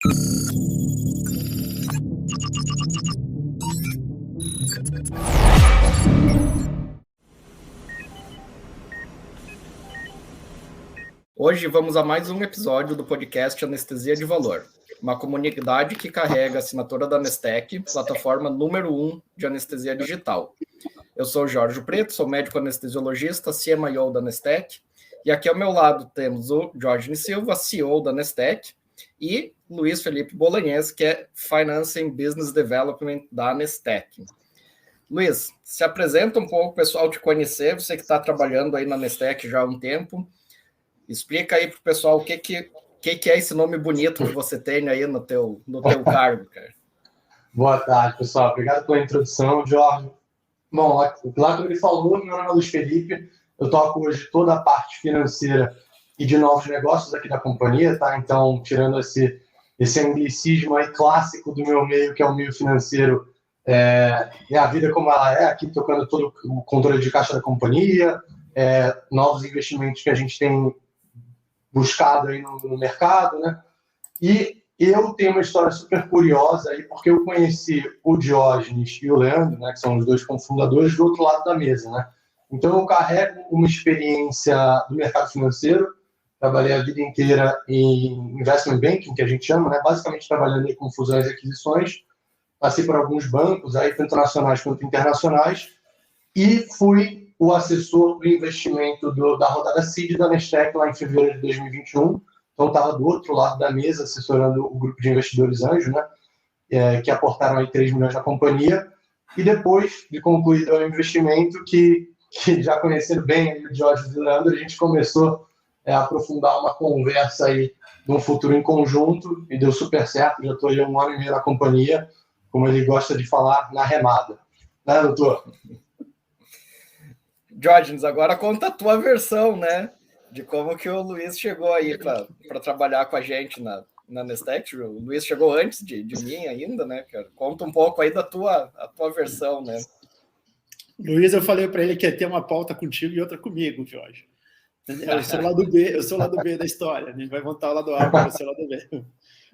Hoje vamos a mais um episódio do podcast Anestesia de Valor, uma comunidade que carrega a assinatura da Anestec, plataforma número 1 de anestesia digital. Eu sou Jorge Preto, sou médico anestesiologista, CMIO da Anestec, e aqui ao meu lado temos o Jorge Silva, CEO da Anestec, e Luiz Felipe Bolognese, que é Finance and Business Development da Anestec. Luiz, se apresenta um pouco, o pessoal te conhecer, você que está trabalhando aí na Anestec já há um tempo. Explica aí para o pessoal o que é esse nome bonito que você tem aí no teu cargo, cara. Boa tarde, pessoal. Obrigado pela introdução, Jorge. Bom, lá como ele falou, meu nome é Luiz Felipe. Eu toco hoje toda a parte financeira e de novos negócios aqui da companhia, tá? Então, tirando esse anglicismo aí clássico do meu meio, que é o meio financeiro, é a vida como ela é, aqui tocando todo o controle de caixa da companhia, novos investimentos que a gente tem buscado aí no mercado, né? E eu tenho uma história super curiosa aí, porque eu conheci o Diógenes e o Leandro, né, que são os dois cofundadores, do outro lado da mesa, né? Então eu carrego uma experiência do mercado financeiro, trabalhei a vida inteira em investment banking, que a gente chama, né? Basicamente trabalhando com fusões e aquisições, passei por alguns bancos, aí, tanto nacionais quanto internacionais, e fui o assessor do investimento da rodada Seed da Nestec lá em fevereiro de 2021. Então, estava do outro lado da mesa, assessorando o grupo de investidores anjo, né, que aportaram aí 3 milhões na companhia. E depois de concluído o investimento, que já conhecendo bem o Jorge e o Leandro, a gente começou a aprofundar uma conversa aí de um futuro em conjunto, e deu super certo. Já estou aí 1 ano e meio na companhia, como ele gosta de falar, na remada. Né, doutor? Diógenes, agora conta a tua versão, né? De como que o Luiz chegou aí para trabalhar com a gente na Nestec. O Luiz chegou antes de mim ainda, né, cara? Conta um pouco aí a tua versão, né? Luiz, eu falei para ele que ia ter uma pauta contigo e outra comigo, Jorge. Eu sou o lado B, da história, né? Vai montar o lado A, para ser o lado B.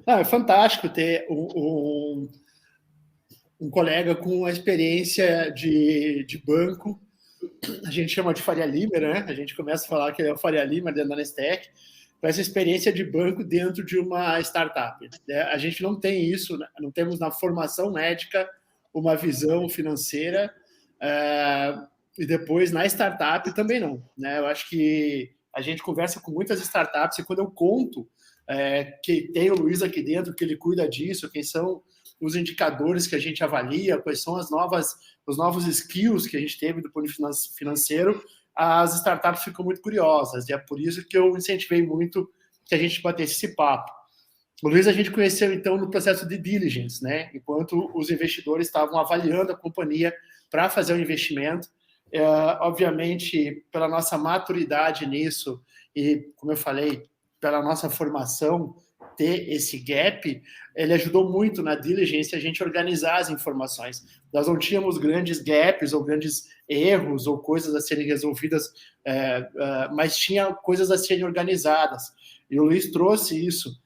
É fantástico ter um colega com a experiência de banco. A gente chama de Faria Limer, né? A gente começa a falar que ele é o Faria Limer dentro da Nestec, com essa experiência de banco dentro de uma startup. A gente não tem isso, não temos na formação médica uma visão financeira, e depois na startup também não, né? Eu acho que a gente conversa com muitas startups e quando eu conto que tem o Luiz aqui dentro, que ele cuida disso, quem são os indicadores que a gente avalia, quais são os novos skills que a gente teve do ponto de vista financeiro, as startups ficam muito curiosas, e é por isso que eu incentivei muito que a gente batesse esse papo. O Luiz a gente conheceu, então, no processo de diligence, né? Enquanto os investidores estavam avaliando a companhia para fazer o investimento. Obviamente, pela nossa maturidade nisso e, como eu falei, pela nossa formação, ter esse gap, ele ajudou muito na diligência a gente organizar as informações. Nós não tínhamos grandes gaps ou grandes erros ou coisas a serem resolvidas, mas tinha coisas a serem organizadas. E o Luiz trouxe isso,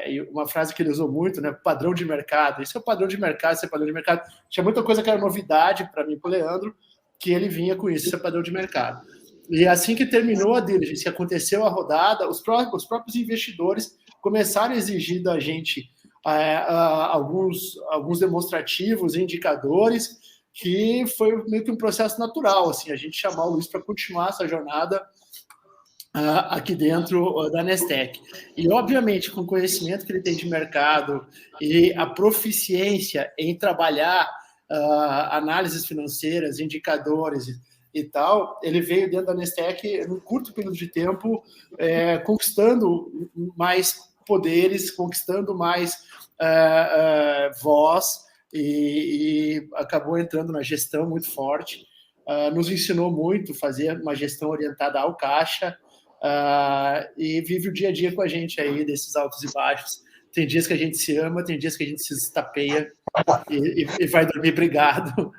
e uma frase que ele usou muito, né? Padrão de mercado. Isso é o padrão de mercado, isso é padrão de mercado. Tinha muita coisa que era novidade para mim e para o Leandro, que ele vinha com isso é padrão de mercado. E assim que terminou a diligência, aconteceu a rodada, os próprios investidores começaram a exigir da gente alguns demonstrativos, indicadores, que foi meio que um processo natural, assim, a gente chamar o Luiz para continuar essa jornada aqui dentro da Nestec. E, obviamente, com o conhecimento que ele tem de mercado e a proficiência em trabalhar análises financeiras, indicadores e tal, ele veio dentro da Nestec num curto período de tempo, conquistando mais poderes, conquistando mais voz e acabou entrando na gestão muito forte. Nos ensinou muito fazer uma gestão orientada ao caixa e vive o dia a dia com a gente aí, desses altos e baixos. Tem dias que a gente se ama, tem dias que a gente se estapeia e vai dormir brigado,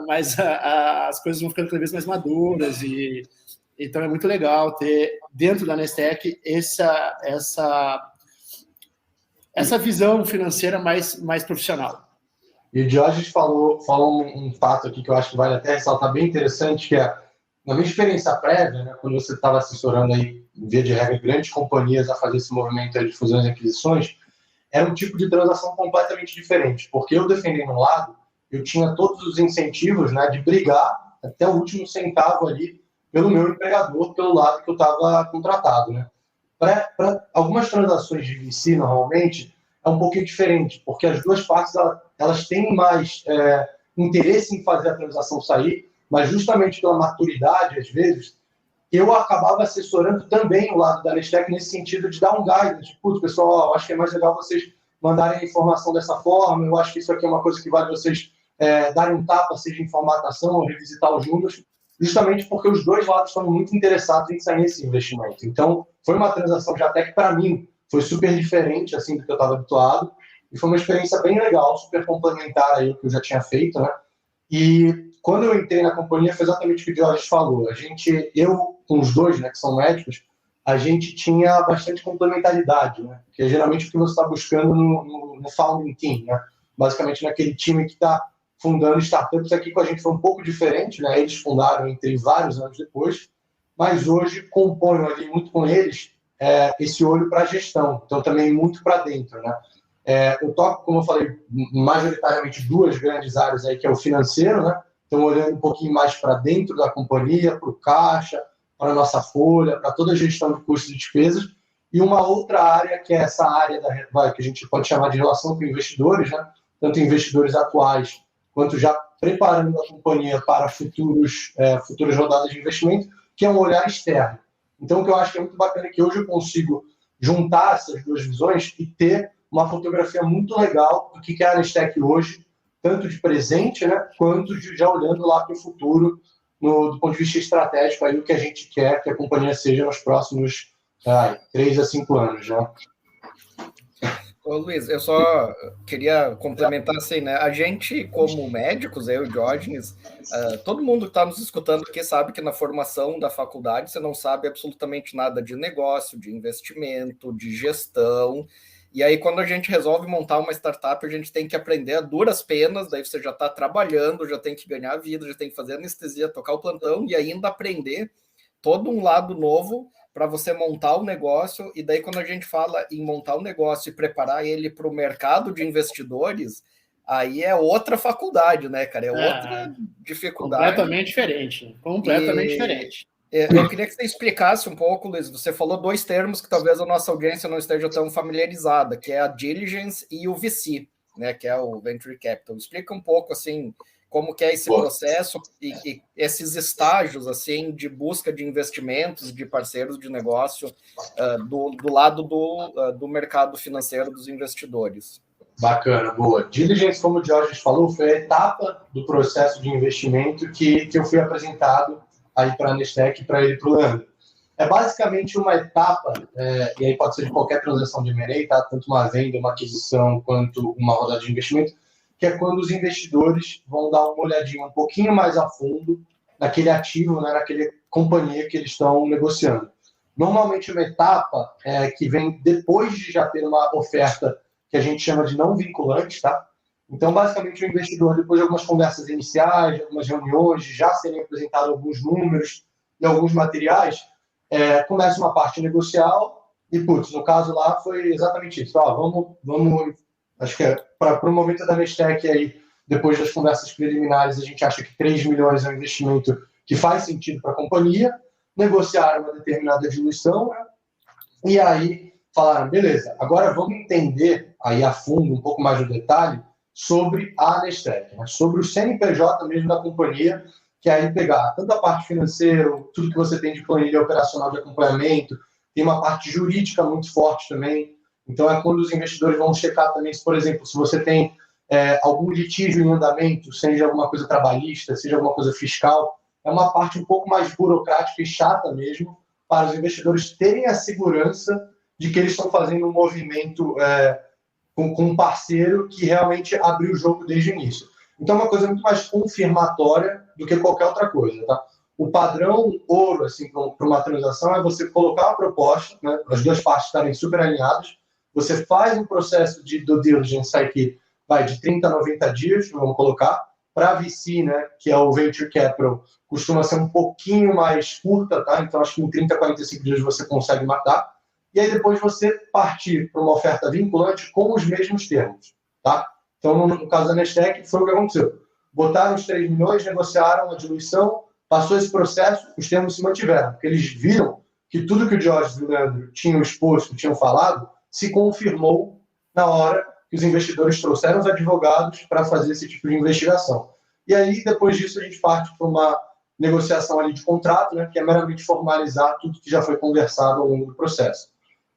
mas as coisas vão ficando cada vez mais maduras e então é muito legal ter dentro da Nestec essa visão financeira mais profissional. E o Diógenes falou um fato aqui que eu acho que vale até ressaltar bem interessante, que é, na minha experiência prévia, né, quando você estava assessorando aí, via de regra, grandes companhias a fazer esse movimento de fusões e aquisições, era um tipo de transação completamente diferente, porque eu defendendo um lado, eu tinha todos os incentivos, né, de brigar até o último centavo ali pelo meu empregador, pelo lado que eu estava contratado, né. Para algumas transações de VC, normalmente, é um pouquinho diferente, porque as duas partes elas têm mais interesse em fazer a transação sair, mas justamente pela maturidade, às vezes, eu acabava assessorando também o lado da Nestec nesse sentido de dar um guidance, tipo, putz, pessoal, acho que é mais legal vocês mandarem a informação dessa forma, eu acho que isso aqui é uma coisa que vale vocês darem um tapa, seja em formatação ou revisitar os números, justamente porque os dois lados estão muito interessados em sair nesse investimento. Então, foi uma transação de até que, para mim, foi super diferente assim, do que eu estava habituado, e foi uma experiência bem legal, super complementar aí o que eu já tinha feito, né? E quando eu entrei na companhia, foi exatamente o que o Jorge falou. Eu, com os dois, né, que são médicos, a gente tinha bastante complementaridade, né? Que é geralmente o que você está buscando no founding team, né? Basicamente naquele time que está fundando startups. Aqui com a gente foi um pouco diferente, né? Eles fundaram entre vários anos depois, mas hoje componho ali muito com eles esse olho para a gestão, então também muito para dentro, né? Eu toco, como eu falei, majoritariamente duas grandes áreas aí, que é o financeiro, né? Então, olhando um pouquinho mais para dentro da companhia, para o caixa, para a nossa folha, para toda a gestão de custos e despesas, e uma outra área, que é essa área que a gente pode chamar de relação com investidores, né? Tanto investidores atuais, quanto já preparando a companhia para futuras rodadas de investimento, que é um olhar externo. Então, o que eu acho que é muito bacana é que hoje eu consigo juntar essas duas visões e ter uma fotografia muito legal do que é a Nestec hoje, tanto de presente, né, quanto já olhando lá para o futuro, do ponto de vista estratégico, aí, o que a gente quer que a companhia seja nos próximos 3 a 5 anos. Né? Ô, Luiz, eu só queria complementar assim, né? A gente, como médicos, eu e o Diógenes, todo mundo que está nos escutando aqui sabe que na formação da faculdade você não sabe absolutamente nada de negócio, de investimento, de gestão. E aí, quando a gente resolve montar uma startup, a gente tem que aprender a duras penas, daí você já está trabalhando, já tem que ganhar a vida, já tem que fazer anestesia, tocar o plantão e ainda aprender todo um lado novo para você montar o negócio. E daí, quando a gente fala em montar o negócio e preparar ele para o mercado de investidores, aí é outra faculdade, né, cara? É outra dificuldade. Completamente diferente. Completamente diferente. Eu queria que você explicasse um pouco, Luiz. Você falou dois termos que talvez a nossa audiência não esteja tão familiarizada, que é a diligence e o VC, né, que é o Venture Capital. Explica um pouco, assim, como que é esse processo e esses estágios, assim, de busca de investimentos, de parceiros de negócio do lado do mercado financeiro dos investidores. Bacana, boa. Diligence, como o Jorge falou, foi a etapa do processo de investimento que eu fui apresentado aí para a Nestec e para ele para o Leandro. É basicamente uma etapa, e aí pode ser de qualquer transação de M&A, tá? Tanto uma venda, uma aquisição, quanto uma rodada de investimento, que é quando os investidores vão dar uma olhadinha um pouquinho mais a fundo naquele ativo, né, naquela companhia que eles estão negociando. Normalmente uma etapa que vem depois de já ter uma oferta que a gente chama de não vinculante, tá? Então, basicamente, o investidor, depois de algumas conversas iniciais, algumas reuniões, já serem apresentados alguns números e alguns materiais, começa uma parte negocial e, no caso lá, foi exatamente isso. Vamos acho que para o momento da Nestec, aí, depois das conversas preliminares, a gente acha que 3 milhões é um investimento que faz sentido para a companhia, negociar uma determinada diluição, né? E aí falaram, beleza, agora vamos entender aí a fundo, um pouco mais no detalhe, sobre a Nestec, né? Sobre o CNPJ mesmo da companhia, que aí pegar tanto a parte financeira, tudo que você tem de planilha operacional de acompanhamento, tem uma parte jurídica muito forte também. Então, é quando os investidores vão checar também, se, por exemplo, se você tem algum litígio em andamento, seja alguma coisa trabalhista, seja alguma coisa fiscal, é uma parte um pouco mais burocrática e chata mesmo, para os investidores terem a segurança de que eles estão fazendo um movimento com um parceiro que realmente abriu o jogo desde o início. Então, é uma coisa muito mais confirmatória do que qualquer outra coisa, tá? O padrão ouro, assim, para uma transação é você colocar uma proposta, né, as duas partes estarem super alinhadas, você faz um processo de due diligence aí que vai de 30 a 90 dias, vamos colocar, para VC, né, que é o Venture Capital, costuma ser um pouquinho mais curta, tá? Então, acho que em 30 a 45 dias você consegue matar. E aí, depois você partir para uma oferta vinculante com os mesmos termos, tá? Então, no caso da Nestec, foi o que aconteceu. Botaram os 3 milhões, negociaram a diluição, passou esse processo, os termos se mantiveram, porque eles viram que tudo que o Jorge e o Leandro tinham exposto, tinham falado, se confirmou na hora que os investidores trouxeram os advogados para fazer esse tipo de investigação. E aí, depois disso, a gente parte para uma negociação ali de contrato, né, que é meramente formalizar tudo que já foi conversado ao longo do processo.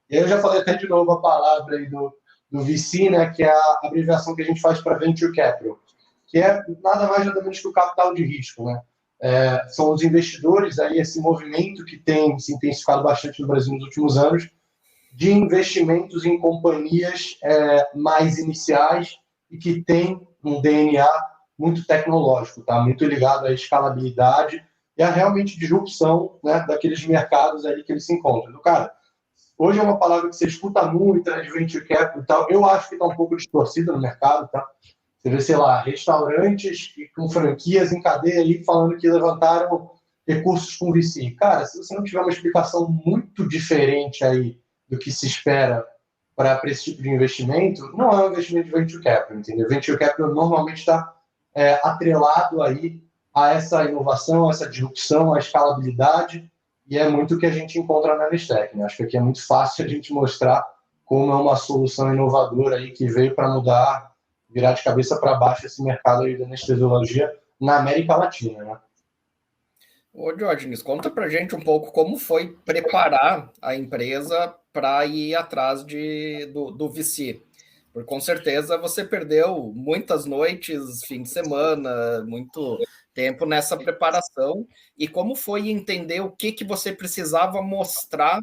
E aí eu já falei até de novo a palavra aí do VC, né, que é a abreviação que a gente faz para Venture Capital, que é nada mais nada menos que o capital de risco, né? São os investidores, aí esse movimento que tem se intensificado bastante no Brasil nos últimos anos, de investimentos em companhias mais iniciais e que tem um DNA muito tecnológico, tá? Muito ligado à escalabilidade e à realmente disrupção, né, daqueles mercados ali que eles se encontram. Então, cara, hoje é uma palavra que você escuta muito, né, de venture capital e tal. Eu acho que está um pouco distorcida no mercado, tá? Você vê, sei lá, restaurantes com franquias em cadeia ali falando que levantaram recursos com VC. Cara, se você não tiver uma explicação muito diferente aí do que se espera para esse tipo de investimento, não é um investimento de venture capital, entendeu? Venture capital normalmente está atrelado aí a essa inovação, a essa disrupção, a escalabilidade, e é muito o que a gente encontra na Nestec, né? Acho que aqui é muito fácil a gente mostrar como é uma solução inovadora aí que veio para mudar, virar de cabeça para baixo esse mercado aí da anestesiologia na América Latina, né? Ô, Diógenes, conta pra gente um pouco como foi preparar a empresa para ir atrás do VC. Porque com certeza você perdeu muitas noites, fim de semana, muito tempo nessa preparação. E como foi entender o que você precisava mostrar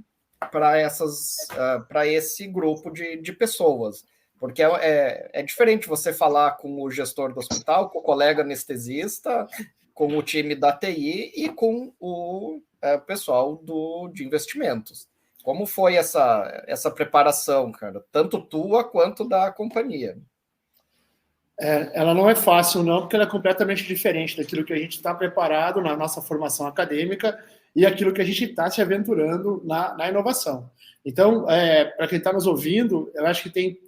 para esse grupo de pessoas? Porque é diferente você falar com o gestor do hospital, com o colega anestesista, com o time da TI e com o pessoal de investimentos. Como foi essa preparação, cara? Tanto tua quanto da companhia. Ela não é fácil, não, porque ela é completamente diferente daquilo que a gente está preparado na nossa formação acadêmica e aquilo que a gente está se aventurando na inovação. Então, para quem está nos ouvindo, eu acho que tem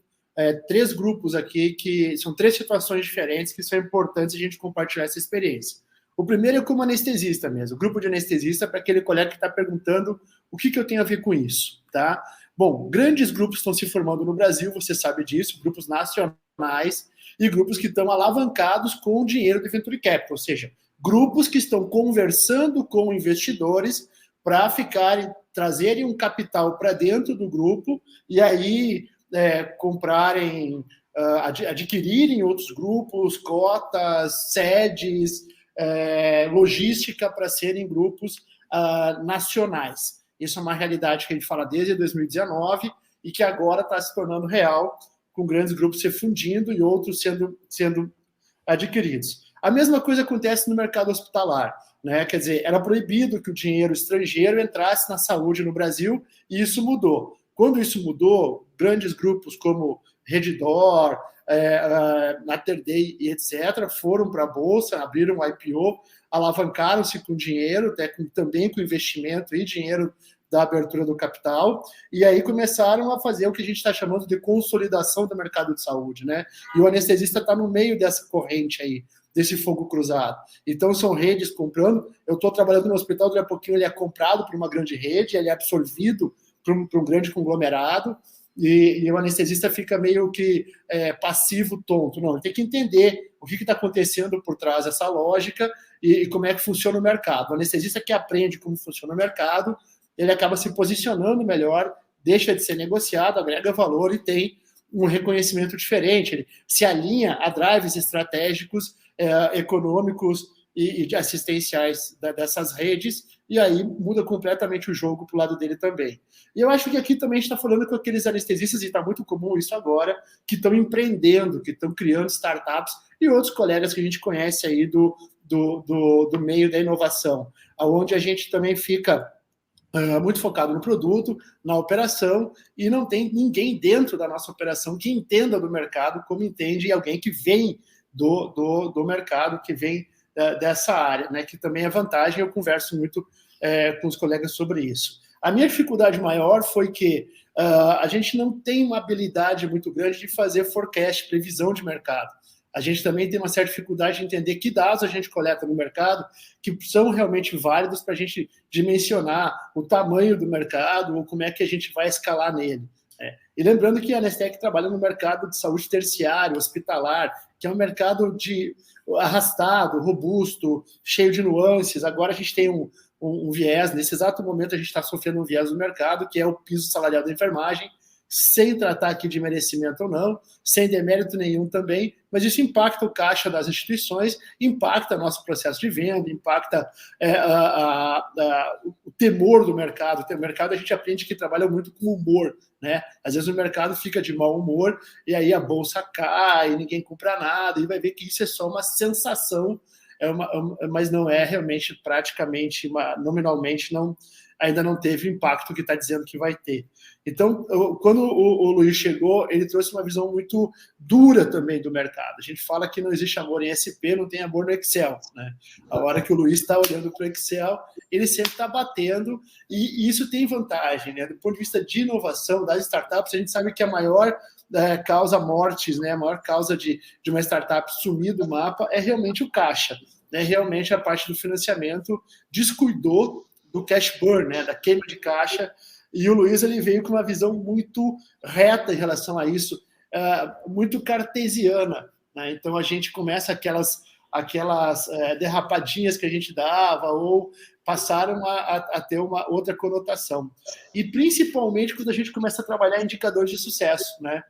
3 grupos aqui que são 3 situações diferentes que são importantes a gente compartilhar essa experiência. O primeiro é como anestesista mesmo, o grupo de anestesista para aquele colega que está perguntando o que eu tenho a ver com isso, tá? Bom, grandes grupos estão se formando no Brasil, você sabe disso, grupos nacionais e grupos que estão alavancados com o dinheiro do Venture Capital, ou seja, grupos que estão conversando com investidores para trazerem um capital para dentro do grupo e aí comprarem, adquirirem outros grupos, cotas, sedes, logística para serem grupos nacionais. Isso é uma realidade que a gente fala desde 2019 e que agora está se tornando real, com grandes grupos se fundindo e outros sendo adquiridos. A mesma coisa acontece no mercado hospitalar, né? Quer dizer, era proibido que o dinheiro estrangeiro entrasse na saúde no Brasil e isso mudou. Quando isso mudou, grandes grupos como Redditor, Mater Dei e etc. foram para a Bolsa, abriram um IPO, alavancaram-se com dinheiro, também com investimento e dinheiro da abertura do capital, e aí começaram a fazer o que a gente está chamando de consolidação do mercado de saúde, né? E o anestesista está no meio dessa corrente aí, desse fogo cruzado. Então, são redes comprando. Eu estou trabalhando no hospital, daqui a pouquinho ele é comprado por uma grande rede, ele é absorvido por um grande conglomerado, e o anestesista fica meio que passivo, tonto. Não, ele tem que entender o que está acontecendo por trás dessa lógica e como é que funciona o mercado. O anestesista que aprende como funciona o mercado, ele acaba se posicionando melhor, deixa de ser negociado, agrega valor e tem um reconhecimento diferente. Ele se alinha a drives estratégicos, econômicos e assistenciais dessas redes, e aí muda completamente o jogo para o lado dele também. E eu acho que aqui também a gente está falando com aqueles anestesistas, e está muito comum isso agora, que estão empreendendo, que estão criando startups, e outros colegas que a gente conhece aí do meio da inovação, onde a gente também fica muito focado no produto, na operação, e não tem ninguém dentro da nossa operação que entenda do mercado como entende alguém que vem do mercado, que vem dessa área, né, que também é vantagem. Eu converso muito com os colegas sobre isso. A minha dificuldade maior foi que a gente não tem uma habilidade muito grande de fazer forecast, previsão de mercado. A gente também tem uma certa dificuldade de entender que dados a gente coleta no mercado que são realmente válidos para a gente dimensionar o tamanho do mercado ou como é que a gente vai escalar nele. E lembrando que a Nestec trabalha no mercado de saúde terciário, hospitalar, que é um mercado arrastado, robusto, cheio de nuances. Agora a gente tem um viés, nesse exato momento a gente está sofrendo um viés do mercado, que é o piso salarial da enfermagem, sem tratar aqui de merecimento ou não, sem demérito nenhum também, mas isso impacta o caixa das instituições, impacta nosso processo de venda, impacta o temor do mercado. O mercado a gente aprende que trabalha muito com humor, né? Às vezes o mercado fica de mau humor e aí a bolsa cai, ninguém compra nada, e vai ver que isso é só uma sensação, mas não é realmente, praticamente, nominalmente, ainda não teve o impacto que está dizendo que vai ter. Então, quando o Luiz chegou, ele trouxe uma visão muito dura também do mercado. A gente fala que não existe amor em SP, não tem amor no Excel, né? A hora que o Luiz está olhando para o Excel, ele sempre está batendo, e isso tem vantagem, né? Do ponto de vista de inovação das startups, a gente sabe que a maior causa mortes, né? A maior causa de uma startup sumir do mapa é realmente o caixa, né? Realmente a parte do financiamento descuidou do cash burn, né, da queima de caixa, e o Luiz ele veio com uma visão muito reta em relação a isso, muito cartesiana, né? Então a gente começa aquelas derrapadinhas que a gente dava, ou passaram a ter uma outra conotação. E principalmente quando a gente começa a trabalhar indicadores de sucesso, né?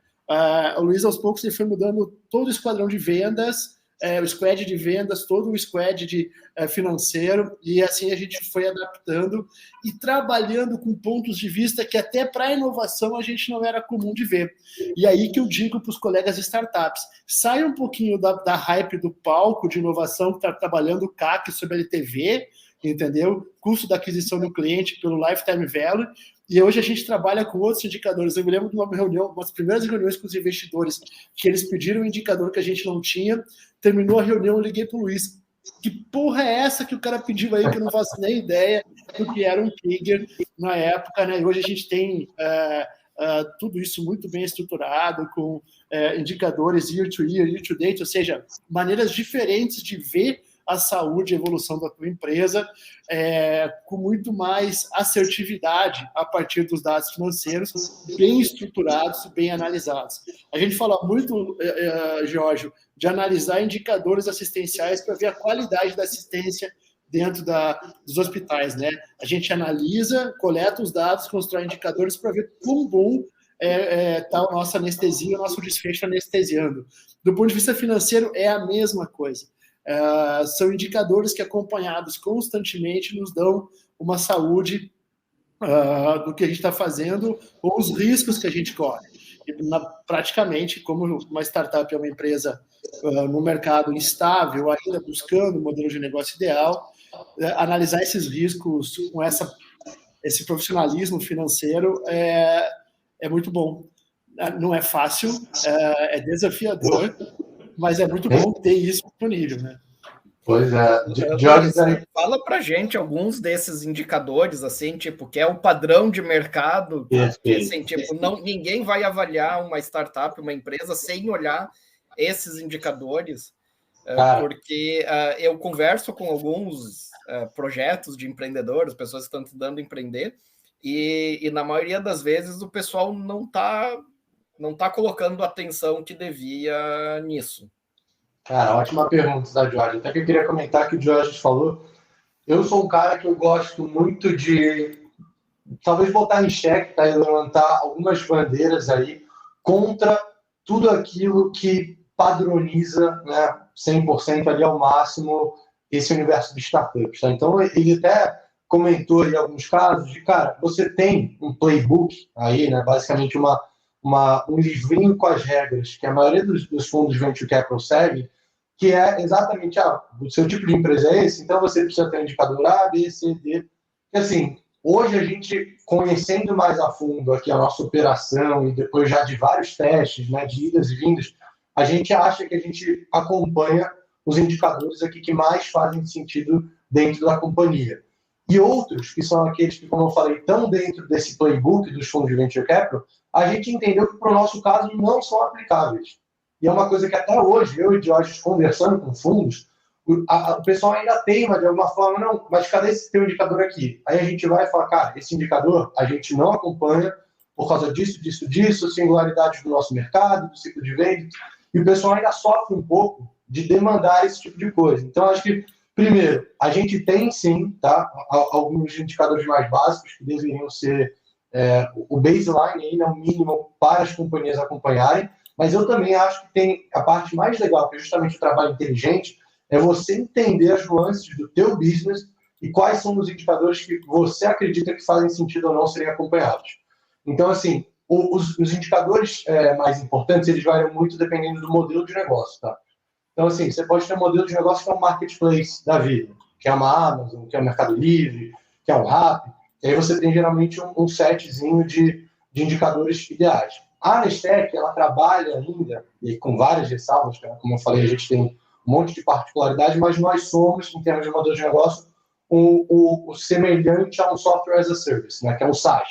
O Luiz, aos poucos, ele foi mudando todo o esquadrão de vendas, o squad de vendas, todo o squad de financeiro, e assim a gente foi adaptando e trabalhando com pontos de vista que até para a inovação a gente não era comum de ver. E aí que eu digo para os colegas de startups, sai um pouquinho da hype do palco de inovação que está trabalhando o CAC sobre a LTV, entendeu? Custo da aquisição do cliente pelo lifetime value, e hoje a gente trabalha com outros indicadores. Eu me lembro de uma reunião, uma das primeiras reuniões com os investidores, que eles pediram um indicador que a gente não tinha. Terminou a reunião, eu liguei para o Luiz. Que porra é essa que o cara pediu aí, que eu não faço nem ideia do que era um trigger na época, né? E hoje a gente tem tudo isso muito bem estruturado, com indicadores year to year, year to date, ou seja, maneiras diferentes de ver a saúde e a evolução da tua empresa, com muito mais assertividade a partir dos dados financeiros, bem estruturados, bem analisados. A gente fala muito, Jorge, de analisar indicadores assistenciais para ver a qualidade da assistência dentro dos hospitais, né? A gente analisa, coleta os dados, constrói indicadores para ver quão bom está a nossa anestesia, o nosso desfecho anestesiando. Do ponto de vista financeiro, é a mesma coisa. São indicadores que, acompanhados constantemente, nos dão uma saúde do que a gente está fazendo ou os riscos que a gente corre. Praticamente, como uma startup é uma empresa no mercado instável, ainda buscando o modelo de negócio ideal, analisar esses riscos com esse profissionalismo financeiro é muito bom. Não é fácil, é desafiador, mas é muito bom ter isso disponível, né? Pois é. Jorge, fala pra gente alguns desses indicadores, assim, tipo, que é o padrão de mercado, que, assim, tipo, ninguém vai avaliar uma startup, uma empresa, sem olhar esses indicadores, porque eu converso com alguns projetos de empreendedores, pessoas que estão tentando empreender, e na maioria das vezes o pessoal não tá colocando a atenção que devia nisso. Cara, ótima pergunta da Jorge. Até que eu queria comentar que o Jorge falou. Eu sou um cara que eu gosto muito de talvez botar em xeque, tá? E levantar algumas bandeiras aí contra tudo aquilo que padroniza, né, 100% ali ao máximo esse universo de startups. Tá? Então, ele até comentou aí alguns casos de, cara, você tem um playbook aí, né, basicamente um livrinho com as regras que a maioria dos fundos Venture Capital segue, que é exatamente, o seu tipo de empresa é esse, então você precisa ter um indicador A, B, C, D. E assim, hoje a gente, conhecendo mais a fundo aqui a nossa operação e depois já de vários testes, né, de idas e vindas, a gente acha que a gente acompanha os indicadores aqui que mais fazem sentido dentro da companhia. E outros, que são aqueles que, como eu falei, estão dentro desse playbook dos fundos de Venture Capital, a gente entendeu que, para o nosso caso, não são aplicáveis. E é uma coisa que até hoje, eu e o Jorge conversando com fundos, o pessoal ainda teima de alguma forma, não, mas cadê esse teu indicador aqui? Aí a gente vai falar, cara, esse indicador a gente não acompanha por causa disso, singularidades do nosso mercado, do ciclo de venda, e o pessoal ainda sofre um pouco de demandar esse tipo de coisa. Então, acho que, primeiro, a gente tem sim, tá, alguns indicadores mais básicos que deveriam ser o baseline, aí, né, o mínimo para as companhias acompanharem, mas eu também acho que tem a parte mais legal, que é justamente o trabalho inteligente, é você entender as nuances do teu business e quais são os indicadores que você acredita que fazem sentido ou não serem acompanhados. Então, assim, os indicadores mais importantes, eles variam muito dependendo do modelo de negócio, tá? Então, assim, você pode ter um modelo de negócio que é um marketplace da vida, que é uma Amazon, que é um Mercado Livre, que é um Rappi, e aí você tem geralmente um setzinho de indicadores ideais. A Nestec, ela trabalha ainda, e com várias ressalvas, né? Como eu falei, a gente tem um monte de particularidade, mas nós somos, em termos de modelo de negócio, o semelhante a um software as a service, né? Que é um SaaS,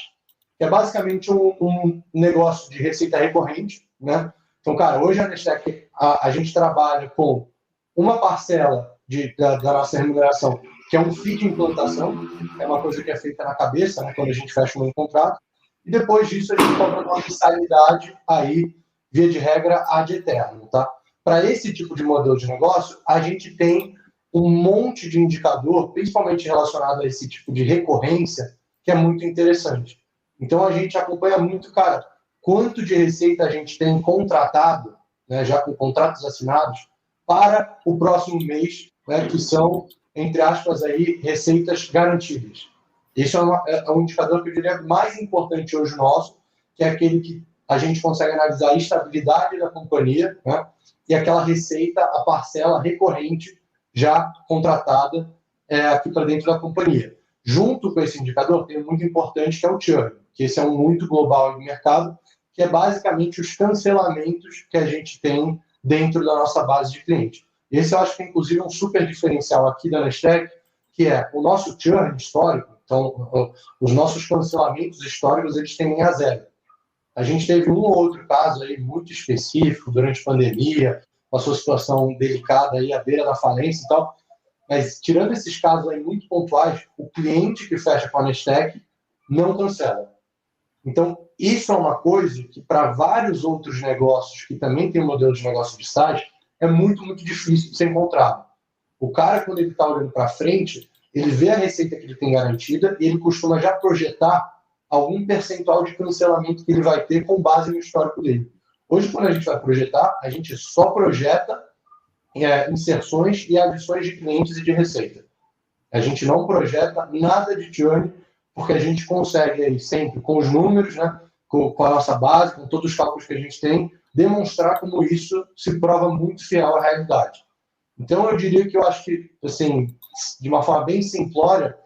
que é basicamente um negócio de receita recorrente, né? Então, cara, hoje a Nestec, a gente trabalha com uma parcela da nossa remuneração, que é um FII de implantação, é uma coisa que é feita na cabeça, né, quando a gente fecha um contrato, e depois disso a gente cobra uma mensalidade aí, via de regra, ad eterno, tá? Para esse tipo de modelo de negócio, a gente tem um monte de indicador, principalmente relacionado a esse tipo de recorrência, que é muito interessante. Então, a gente acompanha muito, cara, quanto de receita a gente tem contratado, né, já com contratos assinados, para o próximo mês, né, que são, entre aspas, aí, receitas garantidas. Esse é um indicador que eu diria mais importante hoje nosso, que é aquele que a gente consegue analisar a estabilidade da companhia, né, e aquela receita, a parcela recorrente já contratada aqui para dentro da companhia. Junto com esse indicador, tem um muito importante que é o churn, que esse é um muito global no mercado, que é basicamente os cancelamentos que a gente tem dentro da nossa base de cliente. Esse eu acho que é, inclusive, um super diferencial aqui da Nestec, que é o nosso churn histórico, então, os nossos cancelamentos históricos, eles tendem a zero. A gente teve um ou outro caso aí muito específico durante a pandemia, com a sua situação delicada aí à beira da falência e tal, mas tirando esses casos aí muito pontuais, o cliente que fecha com a Nestec não cancela. Então, isso é uma coisa que, para vários outros negócios que também tem um modelo de negócio de SaaS, é muito, muito difícil de ser encontrado. O cara, quando ele está olhando para frente, ele vê a receita que ele tem garantida e ele costuma já projetar algum percentual de cancelamento que ele vai ter com base no histórico dele. Hoje, quando a gente vai projetar, a gente só projeta inserções e adições de clientes e de receita. A gente não projeta nada de churn, porque a gente consegue aí sempre, com os números, né, com a nossa base, com todos os cálculos que a gente tem, demonstrar como isso se prova muito fiel à realidade. Então, eu diria que eu acho que, assim, de uma forma bem simplória,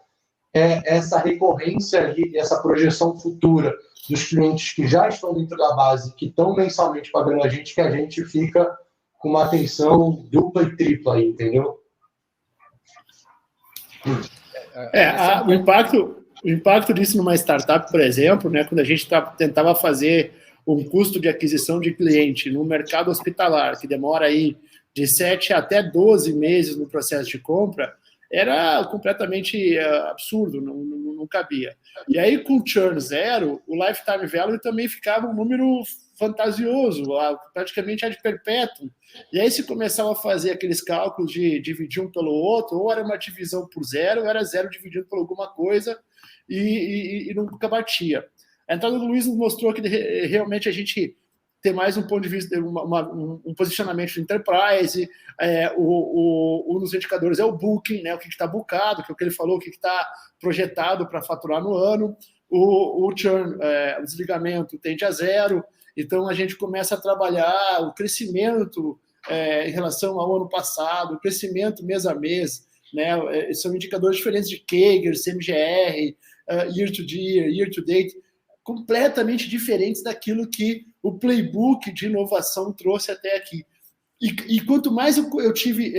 essa recorrência e essa projeção futura dos clientes que já estão dentro da base, que estão mensalmente pagando a gente, que a gente fica com uma atenção dupla e tripla aí, entendeu? O impacto disso numa startup, por exemplo, né, quando a gente tentava fazer um custo de aquisição de cliente no mercado hospitalar, que demora aí de 7 até 12 meses no processo de compra, era completamente absurdo, não cabia. E aí, com o churn zero, o lifetime value também ficava um número fantasioso, praticamente ad perpétuum. E aí se começava a fazer aqueles cálculos de dividir um pelo outro, ou era uma divisão por zero, ou era zero dividido por alguma coisa, e nunca batia. A entrada do Luiz nos mostrou que realmente a gente tem mais um ponto de vista, um posicionamento de enterprise, um dos indicadores é o booking, né, o que está bookado, que é o que ele falou, o que está projetado para faturar no ano, o churn, o desligamento tende a zero, então a gente começa a trabalhar o crescimento em relação ao ano passado, o crescimento mês a mês, né, são indicadores diferentes de CAGR, CMGR, year to year, year to date, completamente diferentes daquilo que o playbook de inovação trouxe até aqui. E quanto mais eu tive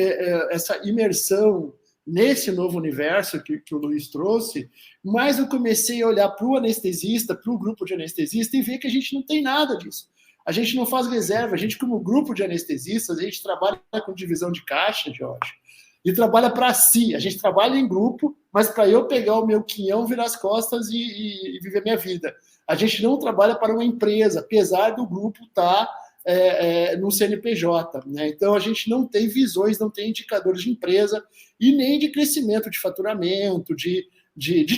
essa imersão nesse novo universo que o Luiz trouxe, mais eu comecei a olhar para o anestesista, para o grupo de anestesista, e ver que a gente não tem nada disso. A gente não faz reserva, a gente, como grupo de anestesistas, a gente trabalha com divisão de caixa, Jorge, e trabalha para si. A gente trabalha em grupo, mas para eu pegar o meu quinhão, virar as costas e viver minha vida. A gente não trabalha para uma empresa, apesar do grupo estar no CNPJ. Né? Então, a gente não tem visões, não tem indicadores de empresa e nem de crescimento de faturamento, de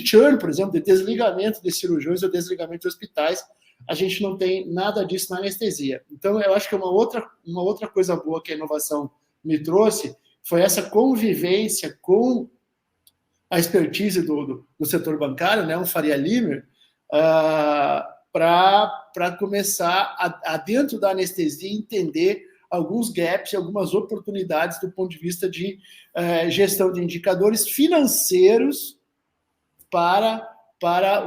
churn, por exemplo, de desligamento de cirurgiões ou desligamento de hospitais. A gente não tem nada disso na anestesia. Então, eu acho que uma outra coisa boa que a inovação me trouxe foi essa convivência com a expertise do setor bancário, né, um Faria Limer, para começar a, dentro da anestesia, entender alguns gaps e algumas oportunidades do ponto de vista de gestão de indicadores financeiros para a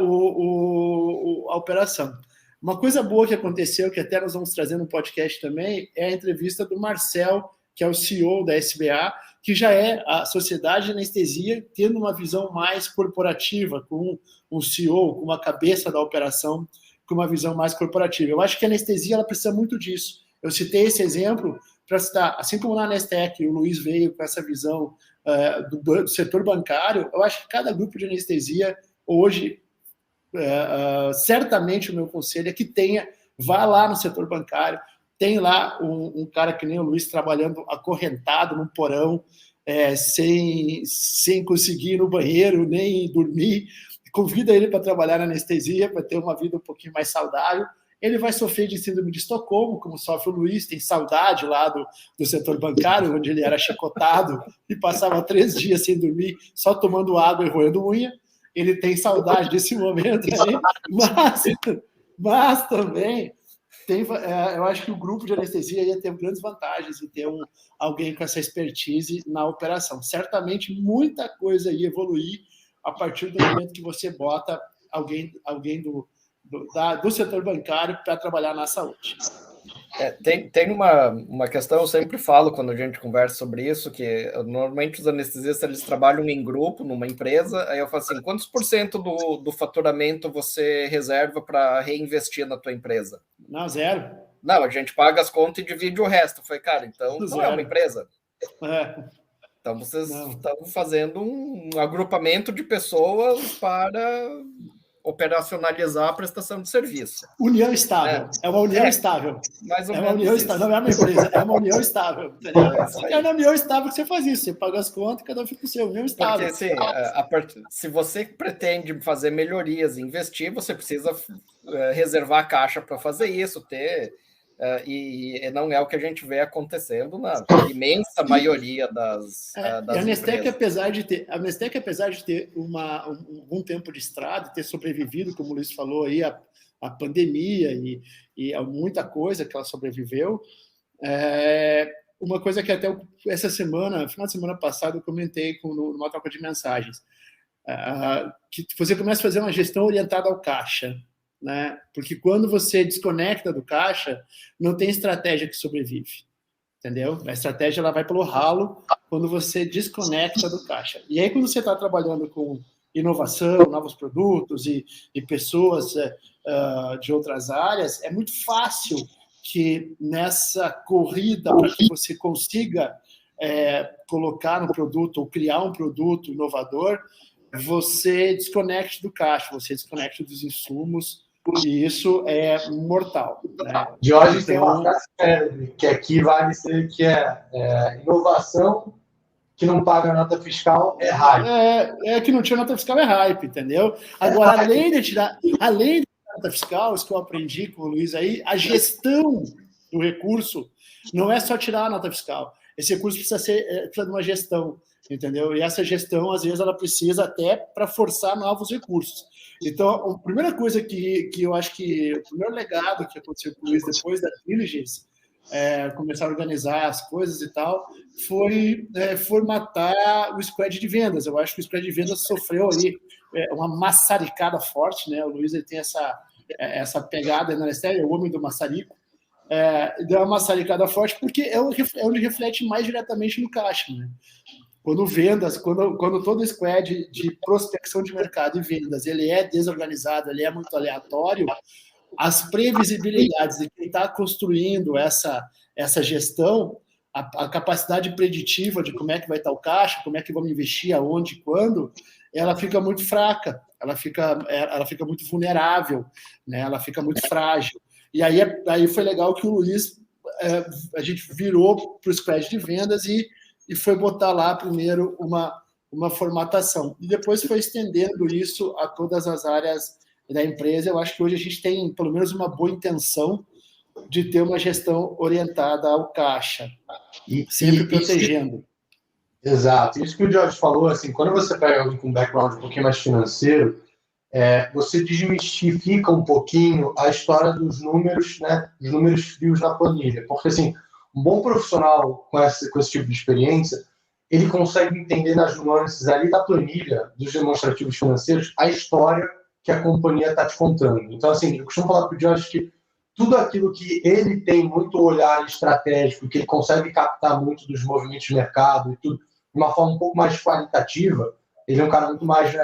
operação. Uma coisa boa que aconteceu, que até nós vamos trazer no podcast também, é a entrevista do Marcel, que é o CEO da SBA, que já é a Sociedade de Anestesia, tendo uma visão mais corporativa, com um CEO, com uma cabeça da operação, com uma visão mais corporativa. Eu acho que a anestesia ela precisa muito disso. Eu citei esse exemplo para citar, assim como na Anestec, o Luiz veio com essa visão do setor bancário, eu acho que cada grupo de anestesia, hoje, certamente o meu conselho é que vá lá no setor bancário, tem lá um cara que nem o Luiz trabalhando acorrentado num porão, sem conseguir ir no banheiro, nem dormir. Convida ele para trabalhar na anestesia, para ter uma vida um pouquinho mais saudável. Ele vai sofrer de síndrome de Estocolmo, como sofre o Luiz, tem saudade lá do setor bancário, onde ele era chicotado e passava 3 dias sem dormir, só tomando água e roendo unha. Ele tem saudade desse momento aí, mas também eu acho que o grupo de anestesia ia ter grandes vantagens em ter alguém com essa expertise na operação. Certamente muita coisa ia evoluir a partir do momento que você bota alguém do setor bancário para trabalhar na saúde. Tem uma questão, eu sempre falo quando a gente conversa sobre isso, que normalmente os anestesistas eles trabalham em grupo, numa empresa, aí eu falo assim, quantos % do faturamento você reserva para reinvestir na tua empresa? Não, 0. Não, a gente paga as contas e divide o resto. Foi, cara, então não é uma empresa. Então vocês estão fazendo um agrupamento de pessoas para operacionalizar a prestação de serviço. União estável. É uma união estável. Mais ou menos uma união estável. Não é uma empresa, é uma união estável. É na união estável que você faz isso. Você paga as contas e cada um fica com o seu. União estável. Porque, assim, se você pretende fazer melhorias e investir, você precisa reservar a caixa para fazer isso, e não é o que a gente vê acontecendo na imensa maioria das a Anestec, apesar de ter um tempo de estrada, ter sobrevivido, como o Luiz falou aí, a pandemia e a muita coisa que ela sobreviveu, uma coisa que até essa semana, final de semana passada, eu comentei numa troca de mensagens, que você começa a fazer uma gestão orientada ao caixa, né? Porque quando você desconecta do caixa, não tem estratégia que sobrevive, entendeu? A estratégia ela vai pelo ralo quando você desconecta do caixa. E aí, quando você está trabalhando com inovação, novos produtos e pessoas de outras áreas, é muito fácil que nessa corrida para que você consiga colocar um produto ou criar um produto inovador, você desconecte do caixa, você desconecte dos insumos, e isso é mortal. Né? Jorge, então, tem uma frase que aqui vale ser que inovação que não paga nota fiscal é hype. Que não tira nota fiscal é hype, entendeu? Agora, além de tirar nota fiscal, isso que eu aprendi com o Luiz aí, a gestão do recurso não é só tirar a nota fiscal. Esse recurso precisa de uma gestão, entendeu? E essa gestão, às vezes, ela precisa até para forçar novos recursos. Então, a primeira coisa que eu acho que o primeiro legado que aconteceu com o Luiz depois da Diligence começar a organizar as coisas e tal, foi formatar o squad de vendas. Eu acho que o squad de vendas sofreu ali uma maçaricada forte, né? O Luiz ele tem essa pegada na Nestlé, o homem do maçarico, deu uma maçaricada forte porque é onde reflete mais diretamente no caixa, né? Quando vendas, quando todo o squad de prospecção de mercado e vendas ele é desorganizado, ele é muito aleatório, as previsibilidades de quem está construindo essa gestão, a capacidade preditiva de como é que vai estar o caixa, como é que vamos investir, aonde, quando, ela fica muito fraca, ela fica muito vulnerável, né? Ela fica muito frágil. E aí foi legal que o Luiz, a gente virou para o squad de vendas e foi botar lá primeiro uma formatação. E depois foi estendendo isso a todas as áreas da empresa. Eu acho que hoje a gente tem, pelo menos, uma boa intenção de ter uma gestão orientada ao caixa, sempre protegendo. Exato. Isso que o Jorge falou, assim, quando você pega alguém com um background um pouquinho mais financeiro, você desmistifica um pouquinho a história dos números, né, dos números frios na planilha. Porque, assim, um bom profissional com esse tipo de experiência, ele consegue entender nas nuances ali da planilha, dos demonstrativos financeiros, a história que a companhia está te contando. Então, assim, eu costumo falar para o Jorge que tudo aquilo que ele tem muito olhar estratégico, que ele consegue captar muito dos movimentos de mercado e tudo, de uma forma um pouco mais qualitativa, ele é um cara muito mais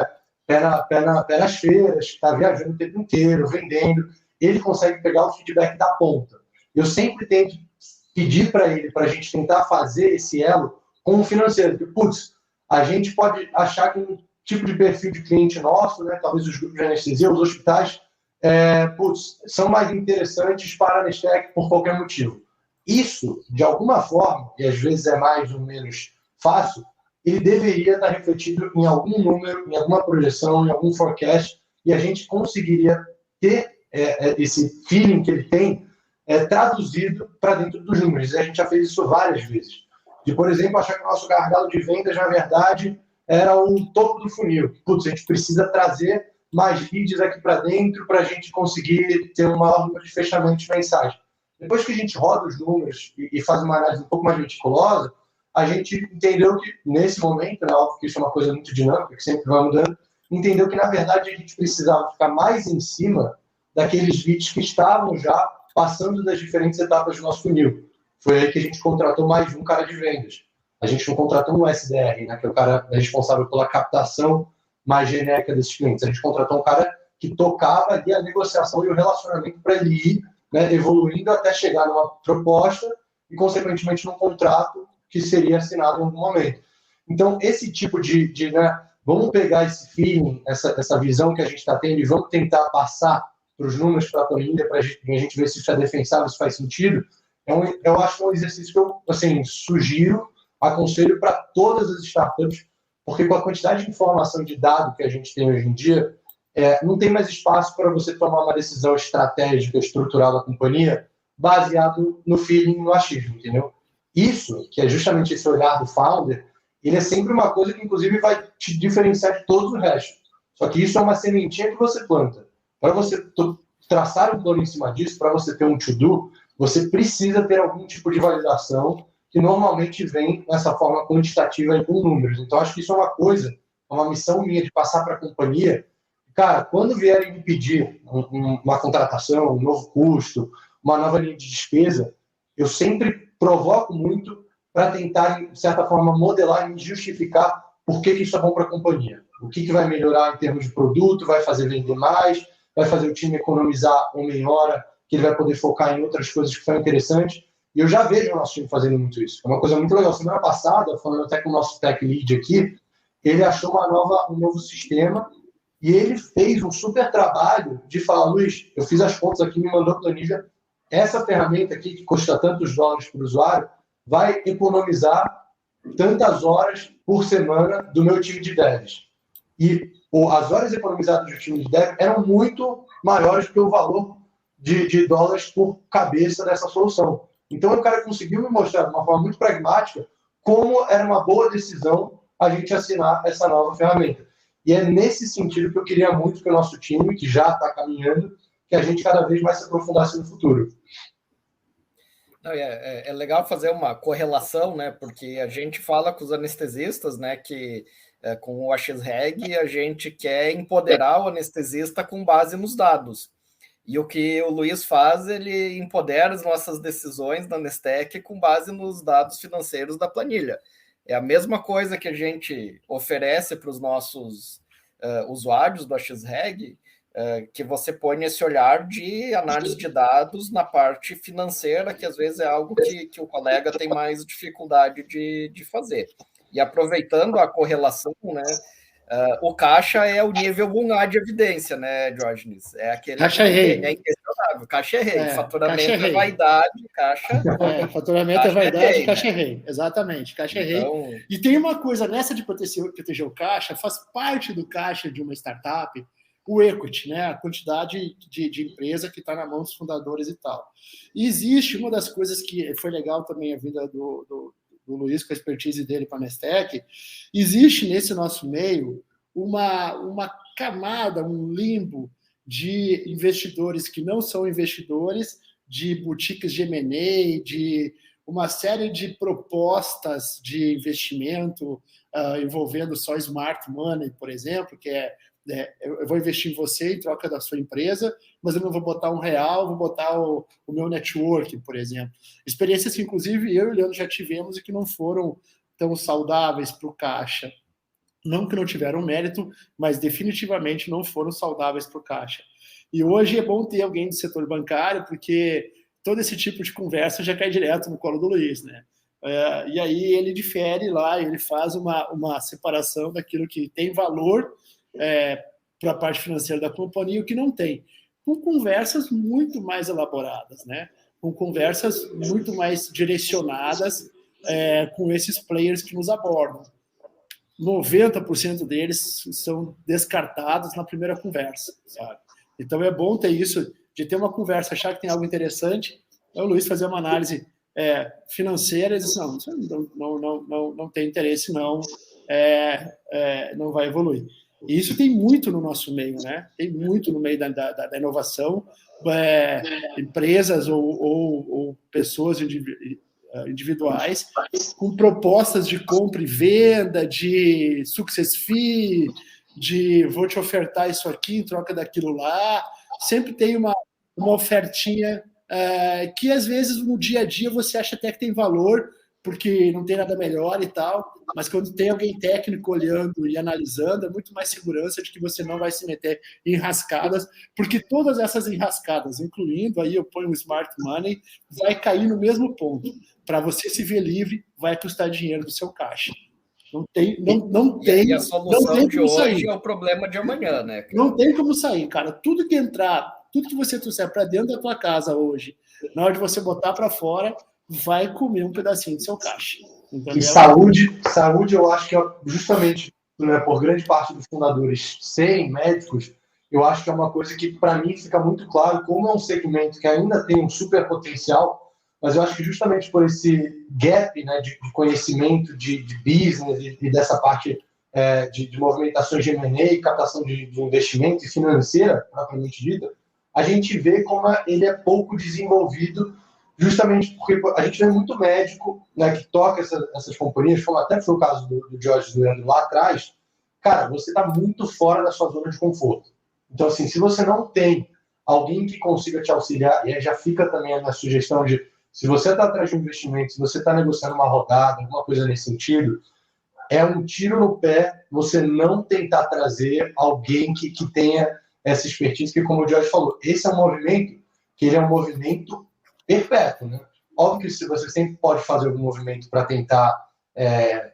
pé nas feiras, que está viajando o tempo inteiro, vendendo, ele consegue pegar o feedback da ponta. Eu sempre tento pedir para ele, para a gente tentar fazer esse elo com o financeiro, porque, putz, a gente pode achar que um tipo de perfil de cliente nosso, né, talvez os grupos de anestesia, os hospitais, são mais interessantes para a Nestec por qualquer motivo. Isso, de alguma forma, e às vezes é mais ou menos fácil, ele deveria estar refletido em algum número, em alguma projeção, em algum forecast, e a gente conseguiria ter esse feeling que ele tem traduzido para dentro dos números. E a gente já fez isso várias vezes. De, por exemplo, achar que o nosso gargalo de vendas, na verdade, era o topo do funil. Putz, a gente precisa trazer mais leads aqui para dentro para a gente conseguir ter um maior número de fechamentos mensais. Depois que a gente roda os números e faz uma análise um pouco mais meticulosa, a gente entendeu que, nesse momento, né, óbvio que isso é uma coisa muito dinâmica, que sempre vai mudando, entendeu que, na verdade, a gente precisava ficar mais em cima daqueles leads que estavam já passando das diferentes etapas do nosso funil. Foi aí que a gente contratou mais um cara de vendas. A gente não contratou um SDR, né, que é o cara responsável pela captação mais genérica desses clientes. A gente contratou um cara que tocava ali a negociação e o relacionamento para ele ir, né, evoluindo até chegar numa proposta e, consequentemente, num contrato que seria assinado em algum momento. Então, esse tipo de vamos pegar esse feeling, essa visão que a gente está tendo e vamos tentar passar para os números, para a planilha, para a gente ver se isso é defensável, se faz sentido. Eu acho um exercício que eu, assim, sugiro, aconselho para todas as startups, porque com a quantidade de informação de dado que a gente tem hoje em dia, não tem mais espaço para você tomar uma decisão estratégica, estrutural da companhia, baseado no feeling, no achismo, entendeu? Isso, que é justamente esse olhar do founder, ele é sempre uma coisa que, inclusive, vai te diferenciar de todo o resto. Só que isso é uma sementinha que você planta. Para você traçar um plano em cima disso, para você ter um to-do, você precisa ter algum tipo de validação que normalmente vem nessa forma quantitativa e com números. Então, acho que isso é uma coisa, é uma missão minha de passar para a companhia. Cara, quando vierem me pedir uma contratação, um novo custo, uma nova linha de despesa, eu sempre provoco muito para tentar, de certa forma, modelar e justificar por que isso é bom para a companhia. O que vai melhorar em termos de produto, vai fazer vender mais, vai fazer o time economizar homem em hora, que ele vai poder focar em outras coisas que são interessantes. E eu já vejo o nosso time fazendo muito isso. É uma coisa muito legal. Semana passada, falando até com o nosso tech lead aqui, ele achou um novo sistema e ele fez um super trabalho de falar, Luiz, eu fiz as contas aqui, me mandou a planilha, essa ferramenta aqui, que custa tantos dólares para o usuário, vai economizar tantas horas por semana do meu time de devs. E as horas economizadas do time de dev eram muito maiores que o valor de dólares por cabeça dessa solução. Então, o cara conseguiu me mostrar de uma forma muito pragmática como era uma boa decisão a gente assinar essa nova ferramenta. E é nesse sentido que eu queria muito que o nosso time, que já está caminhando, que a gente cada vez mais se aprofundasse no futuro. É legal fazer uma correlação, né? Porque a gente fala com os anestesistas, né? Que com o AXREG a gente quer empoderar o anestesista com base nos dados. E o que o Luiz faz, ele empodera as nossas decisões da Nestec com base nos dados financeiros da planilha. É a mesma coisa que a gente oferece para os nossos usuários do AXREG, que você põe esse olhar de análise de dados na parte financeira, que às vezes é algo que o colega tem mais dificuldade de fazer. E aproveitando a correlação, né? O caixa é o nível 1A de evidência, né, Diógenes? É aquele caixa que rei. É inquestionável. Caixa é rei. Faturamento caixa é vaidade, caixa... faturamento caixa é vaidade, rei, caixa né? rei. Exatamente, caixa Então... rei. E tem uma coisa, nessa de proteger o caixa, faz parte do caixa de uma startup, o equity, né? A quantidade de empresa que está na mão dos fundadores e tal. E existe uma das coisas que foi legal também a vinda do Luiz, com a expertise dele para a Nestec, existe nesse nosso meio uma camada, um limbo de investidores que não são investidores, de boutiques de M&A, de uma série de propostas de investimento envolvendo só smart money, por exemplo, que eu vou investir em você em troca da sua empresa, mas eu não vou botar R$1, vou botar o meu network, por exemplo. Experiências que, inclusive, eu e o Leandro já tivemos e que não foram tão saudáveis para o caixa. Não que não tiveram mérito, mas definitivamente não foram saudáveis para o caixa. E hoje é bom ter alguém do setor bancário, porque todo esse tipo de conversa já cai direto no colo do Luiz, né? E aí ele difere lá, ele faz uma separação daquilo que tem valor para a parte financeira da companhia e o que não tem, com conversas muito mais elaboradas, né? Com conversas muito mais direcionadas com esses players que nos abordam. 90% deles são descartados na primeira conversa, sabe? Então é bom ter isso, de ter uma conversa, achar que tem algo interessante, o Luiz fazer uma análise financeira e dizer, não tem interesse, não vai evoluir. E isso tem muito no nosso meio, né? Tem muito no meio da inovação, empresas ou pessoas individuais com propostas de compra e venda, de success fee, de vou te ofertar isso aqui em troca daquilo lá. Sempre tem uma ofertinha que às vezes no dia a dia você acha até que tem valor, porque não tem nada melhor e tal, mas quando tem alguém técnico olhando e analisando, é muito mais segurança de que você não vai se meter em enrascadas, porque todas essas enrascadas, incluindo aí eu ponho o smart money, vai cair no mesmo ponto. Para você se ver livre, vai custar dinheiro do seu caixa. Não tem. E a solução de hoje é o problema de amanhã, né? Cara? Não tem como sair, cara. Tudo que entrar, tudo que você trouxer para dentro da tua casa hoje, na hora de você botar para fora, vai comer um pedacinho do seu caixa. Entendeu? E saúde, eu acho que justamente, né, por grande parte dos fundadores serem médicos, eu acho que é uma coisa que, para mim, fica muito claro, como é um segmento que ainda tem um super potencial, mas eu acho que justamente por esse gap, né, de conhecimento de business e dessa parte de movimentações de M&A, captação de investimento e financeira, propriamente dita, a gente vê como ele é pouco desenvolvido, justamente porque a gente vê muito médico, né, que toca essas companhias, como até foi o caso do Jorge do Leandro lá atrás. Cara, você está muito fora da sua zona de conforto. Então, assim, se você não tem alguém que consiga te auxiliar, e aí já fica também a sugestão de, se você está atrás de um investimento, se você está negociando uma rodada, alguma coisa nesse sentido, é um tiro no pé você não tentar trazer alguém que tenha essa expertise, que, como o Jorge falou, esse é um movimento que ele é um movimento perpétuo, né? Óbvio que você sempre pode fazer algum movimento para tentar,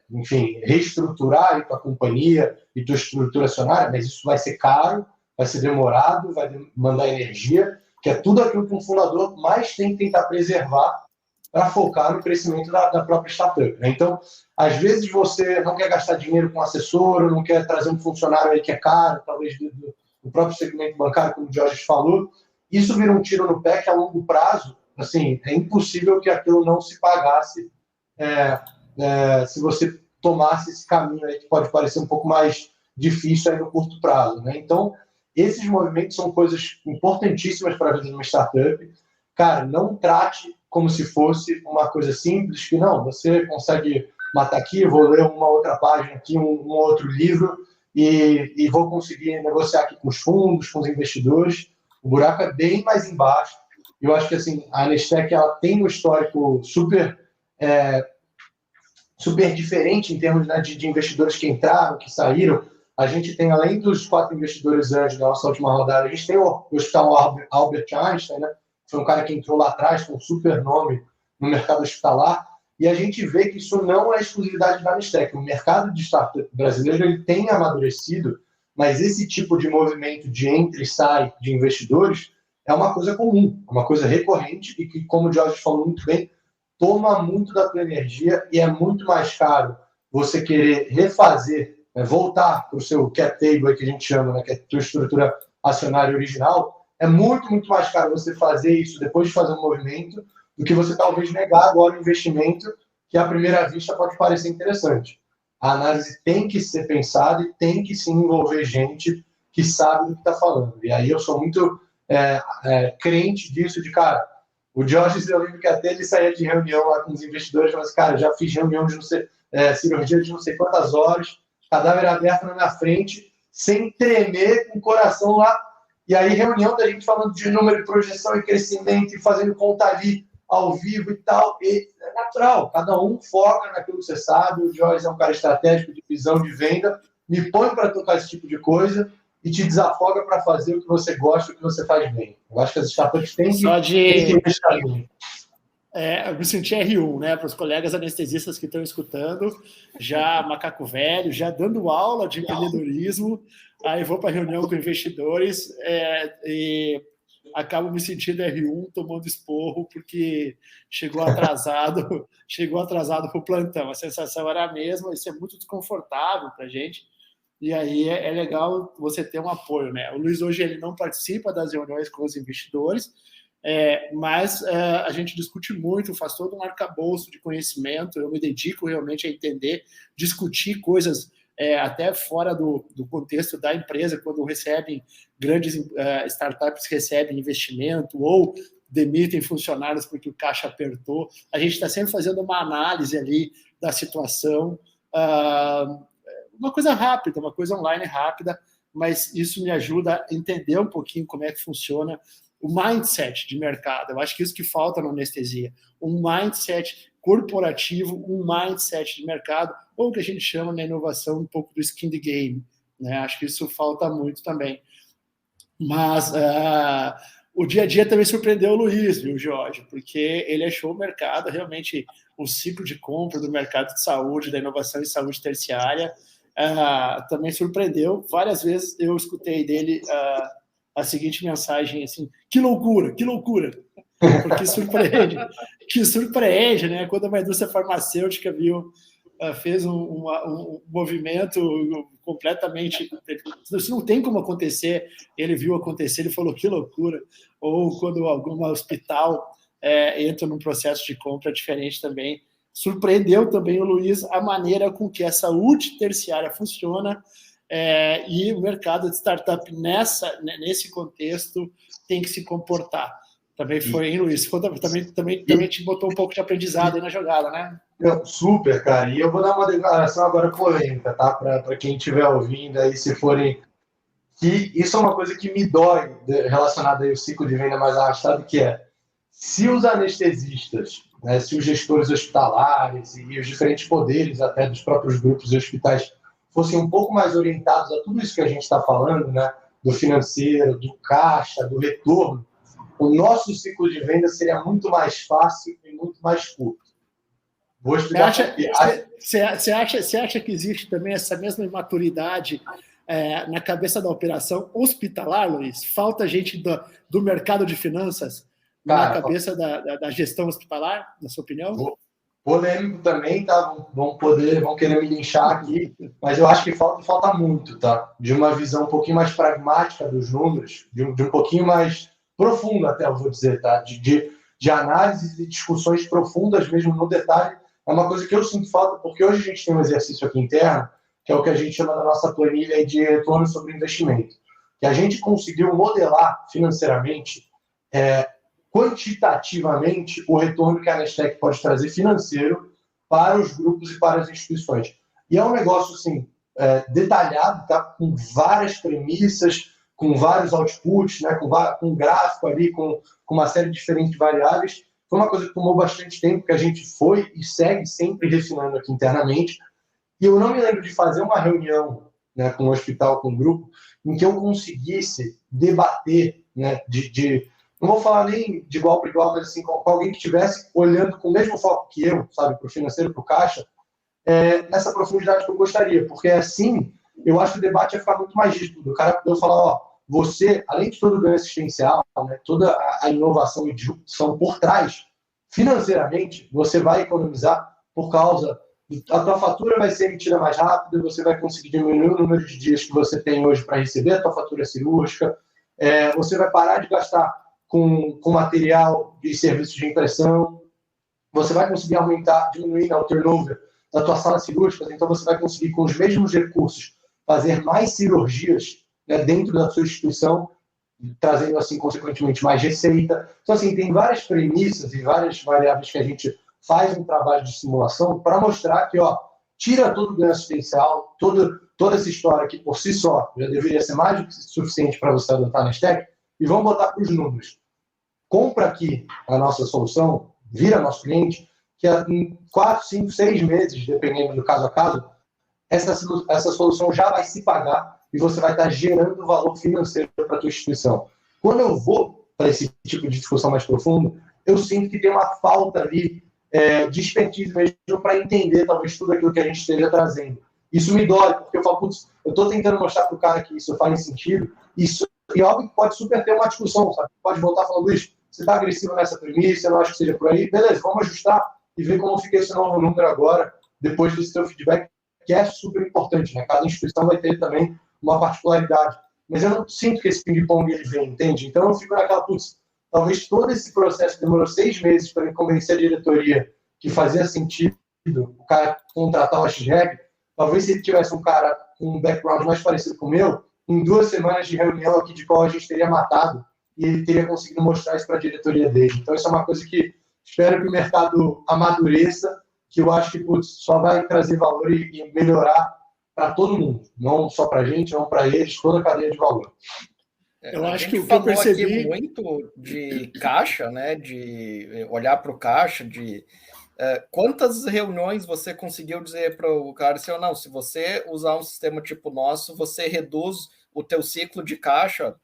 enfim, reestruturar a tua companhia e tua estrutura acionária, mas isso vai ser caro, vai ser demorado, vai demandar energia, que é tudo aquilo que um fundador mais tem que tentar preservar para focar no crescimento da própria startup, né? Então, às vezes você não quer gastar dinheiro com assessor, não quer trazer um funcionário aí que é caro, talvez do próprio segmento bancário, como o Jorge falou. Isso vira um tiro no pé que, a longo prazo, assim, é impossível que aquilo não se pagasse se você tomasse esse caminho aí que pode parecer um pouco mais difícil aí no curto prazo, né? Então, esses movimentos são coisas importantíssimas para a vida de uma startup. Cara, não trate como se fosse uma coisa simples, que não, você consegue matar aqui, vou ler uma outra página aqui, um outro livro, e vou conseguir negociar aqui com os fundos, com os investidores. O buraco é bem mais embaixo. Eu acho que assim, a Nestec ela tem um histórico super diferente em termos, né, de investidores que entraram, que saíram. A gente tem, além dos 4 investidores anjos da nossa última rodada, a gente tem o Hospital Albert Einstein, né? Foi um cara que entrou lá atrás com um super nome no mercado hospitalar, e a gente vê que isso não é exclusividade da Nestec. O mercado de startup brasileiro ele tem amadurecido, mas esse tipo de movimento de entra e sai de investidores é uma coisa comum, uma coisa recorrente e que, como o Jorge falou muito bem, toma muito da tua energia e é muito mais caro você querer refazer, né, voltar para o seu cap table, que a gente chama, né, que é a tua estrutura acionária original. É muito, muito mais caro você fazer isso depois de fazer um movimento do que você talvez negar agora um investimento que à primeira vista pode parecer interessante. A análise tem que ser pensada e tem que se envolver gente que sabe do que está falando. E aí eu sou muito crente disso, de cara, o Jorge, eu lembro que até ele saía de reunião lá com os investidores, mas cara, já fiz reunião de cirurgia de não sei quantas horas, cadáver aberto na minha frente, sem tremer, com o coração lá. E aí, reunião da gente falando de número de projeção e crescimento e fazendo conta ali ao vivo e tal. E é natural, cada um foca naquilo que você sabe. O Jorge é um cara estratégico de visão de venda, me põe para tocar esse tipo de coisa e te desafoga para fazer o que você gosta, o que você faz bem. Eu acho que as startups têm que deixar bem. Eu me senti R1, né? Para os colegas anestesistas que estão escutando, já macaco velho, já dando aula de empreendedorismo, aí vou para reunião com investidores e acabo me sentindo R1, tomando esporro, porque chegou atrasado para o plantão. A sensação era a mesma, isso é muito desconfortável para a gente. E aí é legal você ter um apoio, né? O Luiz hoje ele não participa das reuniões com os investidores, mas a gente discute muito, faz todo um arcabouço de conhecimento, eu me dedico realmente a entender, discutir coisas até fora do contexto da empresa, quando recebem grandes startups recebem investimento ou demitem funcionários porque o caixa apertou. A gente está sempre fazendo uma análise ali da situação, uma coisa rápida, uma coisa online rápida, mas isso me ajuda a entender um pouquinho como é que funciona o mindset de mercado. Eu acho que isso que falta na anestesia, um mindset corporativo, um mindset de mercado, ou o que a gente chama na inovação um pouco do skin the game, né? Acho que isso falta muito também. Mas o dia a dia também surpreendeu o Luiz, viu, Jorge? Porque ele achou o mercado, realmente, o ciclo de compra do mercado de saúde, da inovação em saúde terciária, também surpreendeu. Várias vezes eu escutei dele a seguinte mensagem, assim, que loucura, porque surpreende, né? Quando uma indústria farmacêutica fez um movimento completamente, isso não tem como acontecer, ele viu acontecer, ele falou que loucura, ou quando algum hospital entra num processo de compra diferente também. Surpreendeu também o Luiz a maneira com que a saúde terciária funciona, e o mercado de startup nesse contexto tem que se comportar. Também foi, hein, Luiz? Também te botou um pouco de aprendizado aí na jogada, né? Super, cara. E eu vou dar uma declaração agora polêmica, tá? Para quem estiver ouvindo aí, se forem... Que isso é uma coisa que me dói relacionada ao ciclo de venda mais arrastado, que é se os anestesistas, né, se os gestores hospitalares e os diferentes poderes até dos próprios grupos e hospitais fossem um pouco mais orientados a tudo isso que a gente está falando, né, do financeiro, do caixa, do retorno, o nosso ciclo de venda seria muito mais fácil e muito mais curto. Vou explicar. Você acha que existe também essa mesma imaturidade na cabeça da operação hospitalar, Luiz? Falta gente do mercado de finanças na cabeça da gestão hospitalar, na sua opinião? Polêmico também, tá? Vão querer me linchar aqui, mas eu acho que falta muito, tá? De uma visão um pouquinho mais pragmática dos números, de um pouquinho mais profundo até, eu vou dizer, tá? De análises e discussões profundas mesmo no detalhe. É uma coisa que eu sinto falta, porque hoje a gente tem um exercício aqui interno, que é o que a gente chama da nossa planilha de retorno sobre investimento, que a gente conseguiu modelar financeiramente quantitativamente o retorno que a Nestec pode trazer financeiro para os grupos e para as instituições. E é um negócio assim, detalhado, tá? Com várias premissas, com vários outputs, né? com um gráfico ali, com uma série de diferentes variáveis. Foi uma coisa que tomou bastante tempo, que a gente foi e segue sempre refinando aqui internamente. E eu não me lembro de fazer uma reunião, né, com o hospital, com o grupo, em que eu conseguisse debater, né, não vou falar nem de igual para igual, mas assim, com alguém que estivesse olhando com o mesmo foco que eu, sabe, para o financeiro, para o caixa, nessa profundidade que eu gostaria, porque assim, eu acho que o debate ia ficar muito mais rígido. O cara poder falar, ó, você, além de todo o ganho assistencial, né, toda a inovação e disrupção por trás, financeiramente, você vai economizar por causa a tua fatura vai ser emitida mais rápido, você vai conseguir diminuir o número de dias que você tem hoje para receber a tua fatura cirúrgica, você vai parar de gastar com material e serviços de impressão, você vai conseguir diminuir o turnover da tua sala cirúrgica, então você vai conseguir, com os mesmos recursos, fazer mais cirurgias, né, dentro da sua instituição, trazendo, assim, consequentemente, mais receita. Então, assim, tem várias premissas e várias variáveis que a gente faz um trabalho de simulação para mostrar que, ó, tira todo o ganho assistencial, toda essa história que, por si só, já deveria ser mais do que suficiente para você adotar a Nestec, e vamos botar para os números. Compra aqui a nossa solução, vira nosso cliente, que em 4, 5, 6 meses, dependendo do caso a caso, essa solução já vai se pagar e você vai estar gerando valor financeiro para a tua instituição. Quando eu vou para esse tipo de discussão mais profunda, eu sinto que tem uma falta ali de expertise mesmo para entender talvez tudo aquilo que a gente esteja trazendo. Isso me dói, porque eu falo, putz, eu estou tentando mostrar para o cara que isso faz sentido, e óbvio que pode super ter uma discussão, sabe? Pode voltar falando, Luiz, você está agressivo nessa premissa, eu não acho que seja por aí, beleza, vamos ajustar e ver como fica esse novo número agora, depois desse teu feedback, que é super importante, né? Cada instituição vai ter também uma particularidade, mas eu não sinto que esse ping-pong ele vem, entende? Então eu fico naquela, putz, talvez todo esse processo demorou 6 meses para me convencer a diretoria que fazia sentido o cara contratar o XREG. Talvez se ele tivesse um cara com um background mais parecido com o meu, em 2 semanas de reunião aqui de qual a gente teria matado e ele teria conseguido mostrar isso para a diretoria dele. Então isso é uma coisa que espero que o mercado amadureça, que eu acho que só vai trazer valor e melhorar para todo mundo, não só para a gente, não para eles, toda a cadeia de valor. Eu acho que o que eu percebi aqui muito de caixa, né? De olhar para o caixa, de quantas reuniões você conseguiu dizer para o cara assim, não, se você usar um sistema tipo nosso, você reduz o teu ciclo de caixa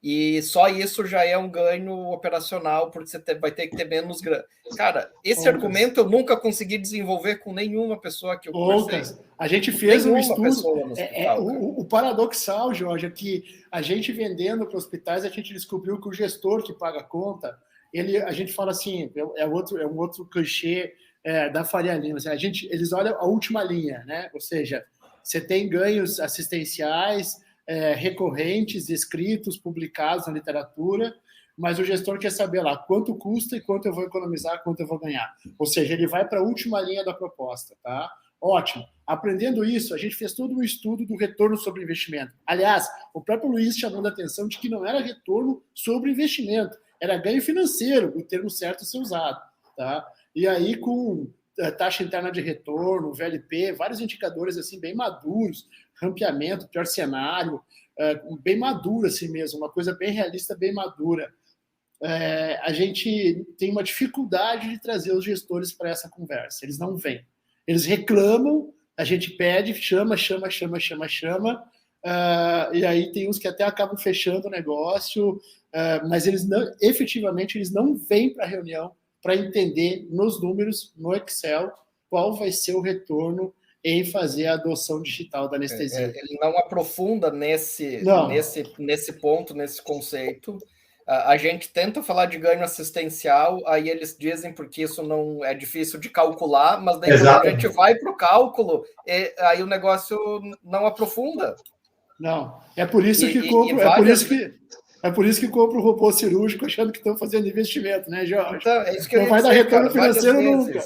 e só isso já é um ganho operacional, porque você vai ter que ter menos grana. Cara, esse argumento eu nunca consegui desenvolver com nenhuma pessoa que eu conversei. A gente fez um estudo. O paradoxal, Jorge, é que a gente vendendo para hospitais, a gente descobriu que o gestor que paga a conta, a gente fala assim, é um outro clichê da Faria Lima. Assim, eles olham a última linha, né? Ou seja, você tem ganhos assistenciais recorrentes, escritos, publicados na literatura, mas o gestor quer saber lá quanto custa e quanto eu vou economizar, quanto eu vou ganhar. Ou seja, ele vai para a última linha da proposta, tá? Ótimo. Aprendendo isso, a gente fez todo um estudo do retorno sobre investimento. Aliás, o próprio Luiz chamando a atenção de que não era retorno sobre investimento, era ganho financeiro, o termo certo a ser usado, tá? E aí, com taxa interna de retorno, VLP, vários indicadores assim bem maduros, rampeamento, pior cenário, bem maduro assim mesmo, uma coisa bem realista, bem madura. A gente tem uma dificuldade de trazer os gestores para essa conversa, eles não vêm. Eles reclamam, a gente pede, chama, e aí tem uns que até acabam fechando o negócio, mas efetivamente eles não vêm para a reunião para entender nos números, no Excel, qual vai ser o retorno em fazer a adoção digital da anestesia. Ele não aprofunda nesse ponto, nesse conceito. A gente tenta falar de ganho assistencial, aí eles dizem porque isso não é difícil de calcular, mas daí quando a gente vai para o cálculo, aí o negócio não aprofunda. Não, é por isso que compro, é por isso que compro o robô cirúrgico achando que estão fazendo investimento, né, Jorge? Então, é isso que não vai dar retorno financeiro nunca.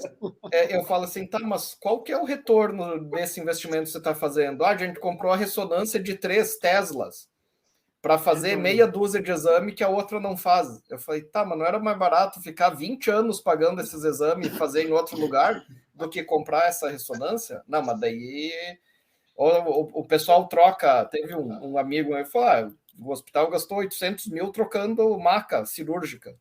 Eu falo assim, tá, mas qual que é o retorno desse investimento que você está fazendo? A gente comprou a ressonância de 3 Teslas. para fazer meia dúzia de exame que a outra não faz. Eu falei, tá, mas não era mais barato ficar 20 anos pagando esses exames e fazer em outro lugar do que comprar essa ressonância? Não, mas daí o pessoal troca. Teve um amigo aí que falou, o hospital gastou 800 mil trocando maca cirúrgica.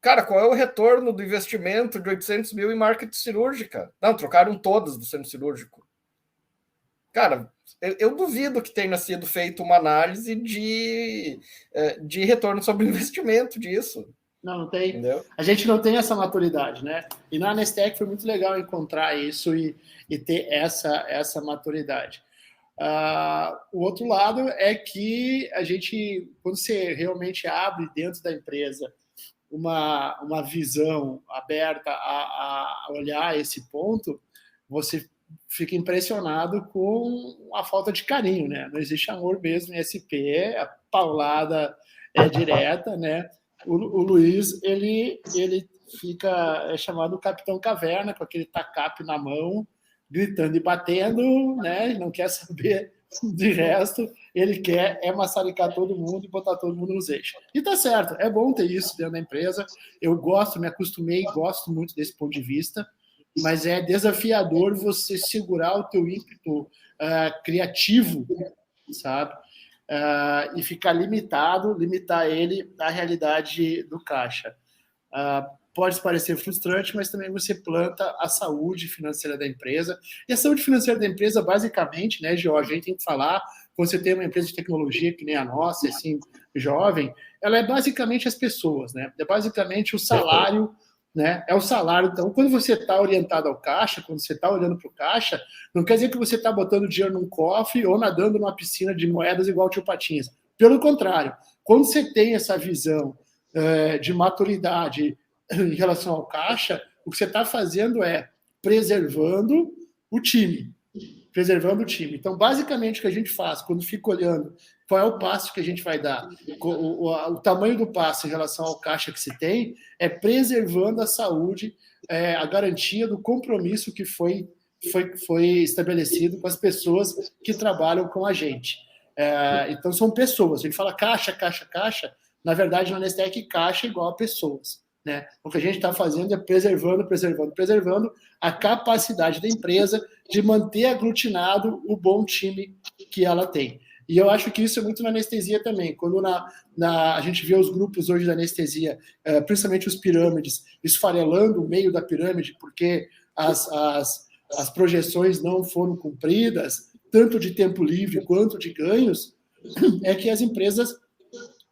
Cara, qual é o retorno do investimento de 800 mil em marca cirúrgica? Não, trocaram todas do centro cirúrgico. Cara, eu duvido que tenha sido feita uma análise de retorno sobre o investimento disso. Não tem. Entendeu? A gente não tem essa maturidade, né? E na Anestec foi muito legal encontrar isso e ter essa maturidade. O outro lado é que a gente, quando você realmente abre dentro da empresa uma visão aberta a olhar esse ponto, você fica impressionado com a falta de carinho, né? Não existe amor mesmo em SP, a paulada é direta, né? O Luiz, ele fica chamado Capitão Caverna, com aquele tacape na mão, gritando e batendo, né? Não quer saber de resto, ele quer maçaricar todo mundo e botar todo mundo nos eixos. E tá certo, é bom ter isso dentro da empresa. Eu gosto, me acostumei, gosto muito desse ponto de vista, mas é desafiador você segurar o teu ímpeto criativo, sabe? E ficar limitar ele à realidade do caixa. Pode parecer frustrante, mas também você planta a saúde financeira da empresa. E a saúde financeira da empresa, basicamente, né, Jorge, a gente tem que falar, quando você tem uma empresa de tecnologia que nem a nossa, assim, jovem, ela é basicamente as pessoas, né? É basicamente o salário, né? É o salário. Então, quando você está orientado ao caixa, quando você está olhando para o caixa, não quer dizer que você está botando dinheiro num cofre ou nadando numa piscina de moedas igual o Tio Patinhas. Pelo contrário, quando você tem essa visão de maturidade em relação ao caixa, o que você está fazendo é preservando o time. Então, basicamente, o que a gente faz quando fica olhando qual é o passo que a gente vai dar, o tamanho do passo em relação ao caixa que se tem, é preservando a saúde, a garantia do compromisso que foi estabelecido com as pessoas que trabalham com a gente. Então, são pessoas. A gente fala caixa. Na verdade, na Anestec, caixa é igual a pessoas. Né? O que a gente está fazendo é preservando a capacidade da empresa de manter aglutinado o bom time que ela tem. E eu acho que isso é muito na anestesia também. Quando a gente vê os grupos hoje da anestesia, principalmente os pirâmides, esfarelando o meio da pirâmide, porque as projeções não foram cumpridas, tanto de tempo livre quanto de ganhos, é que as empresas,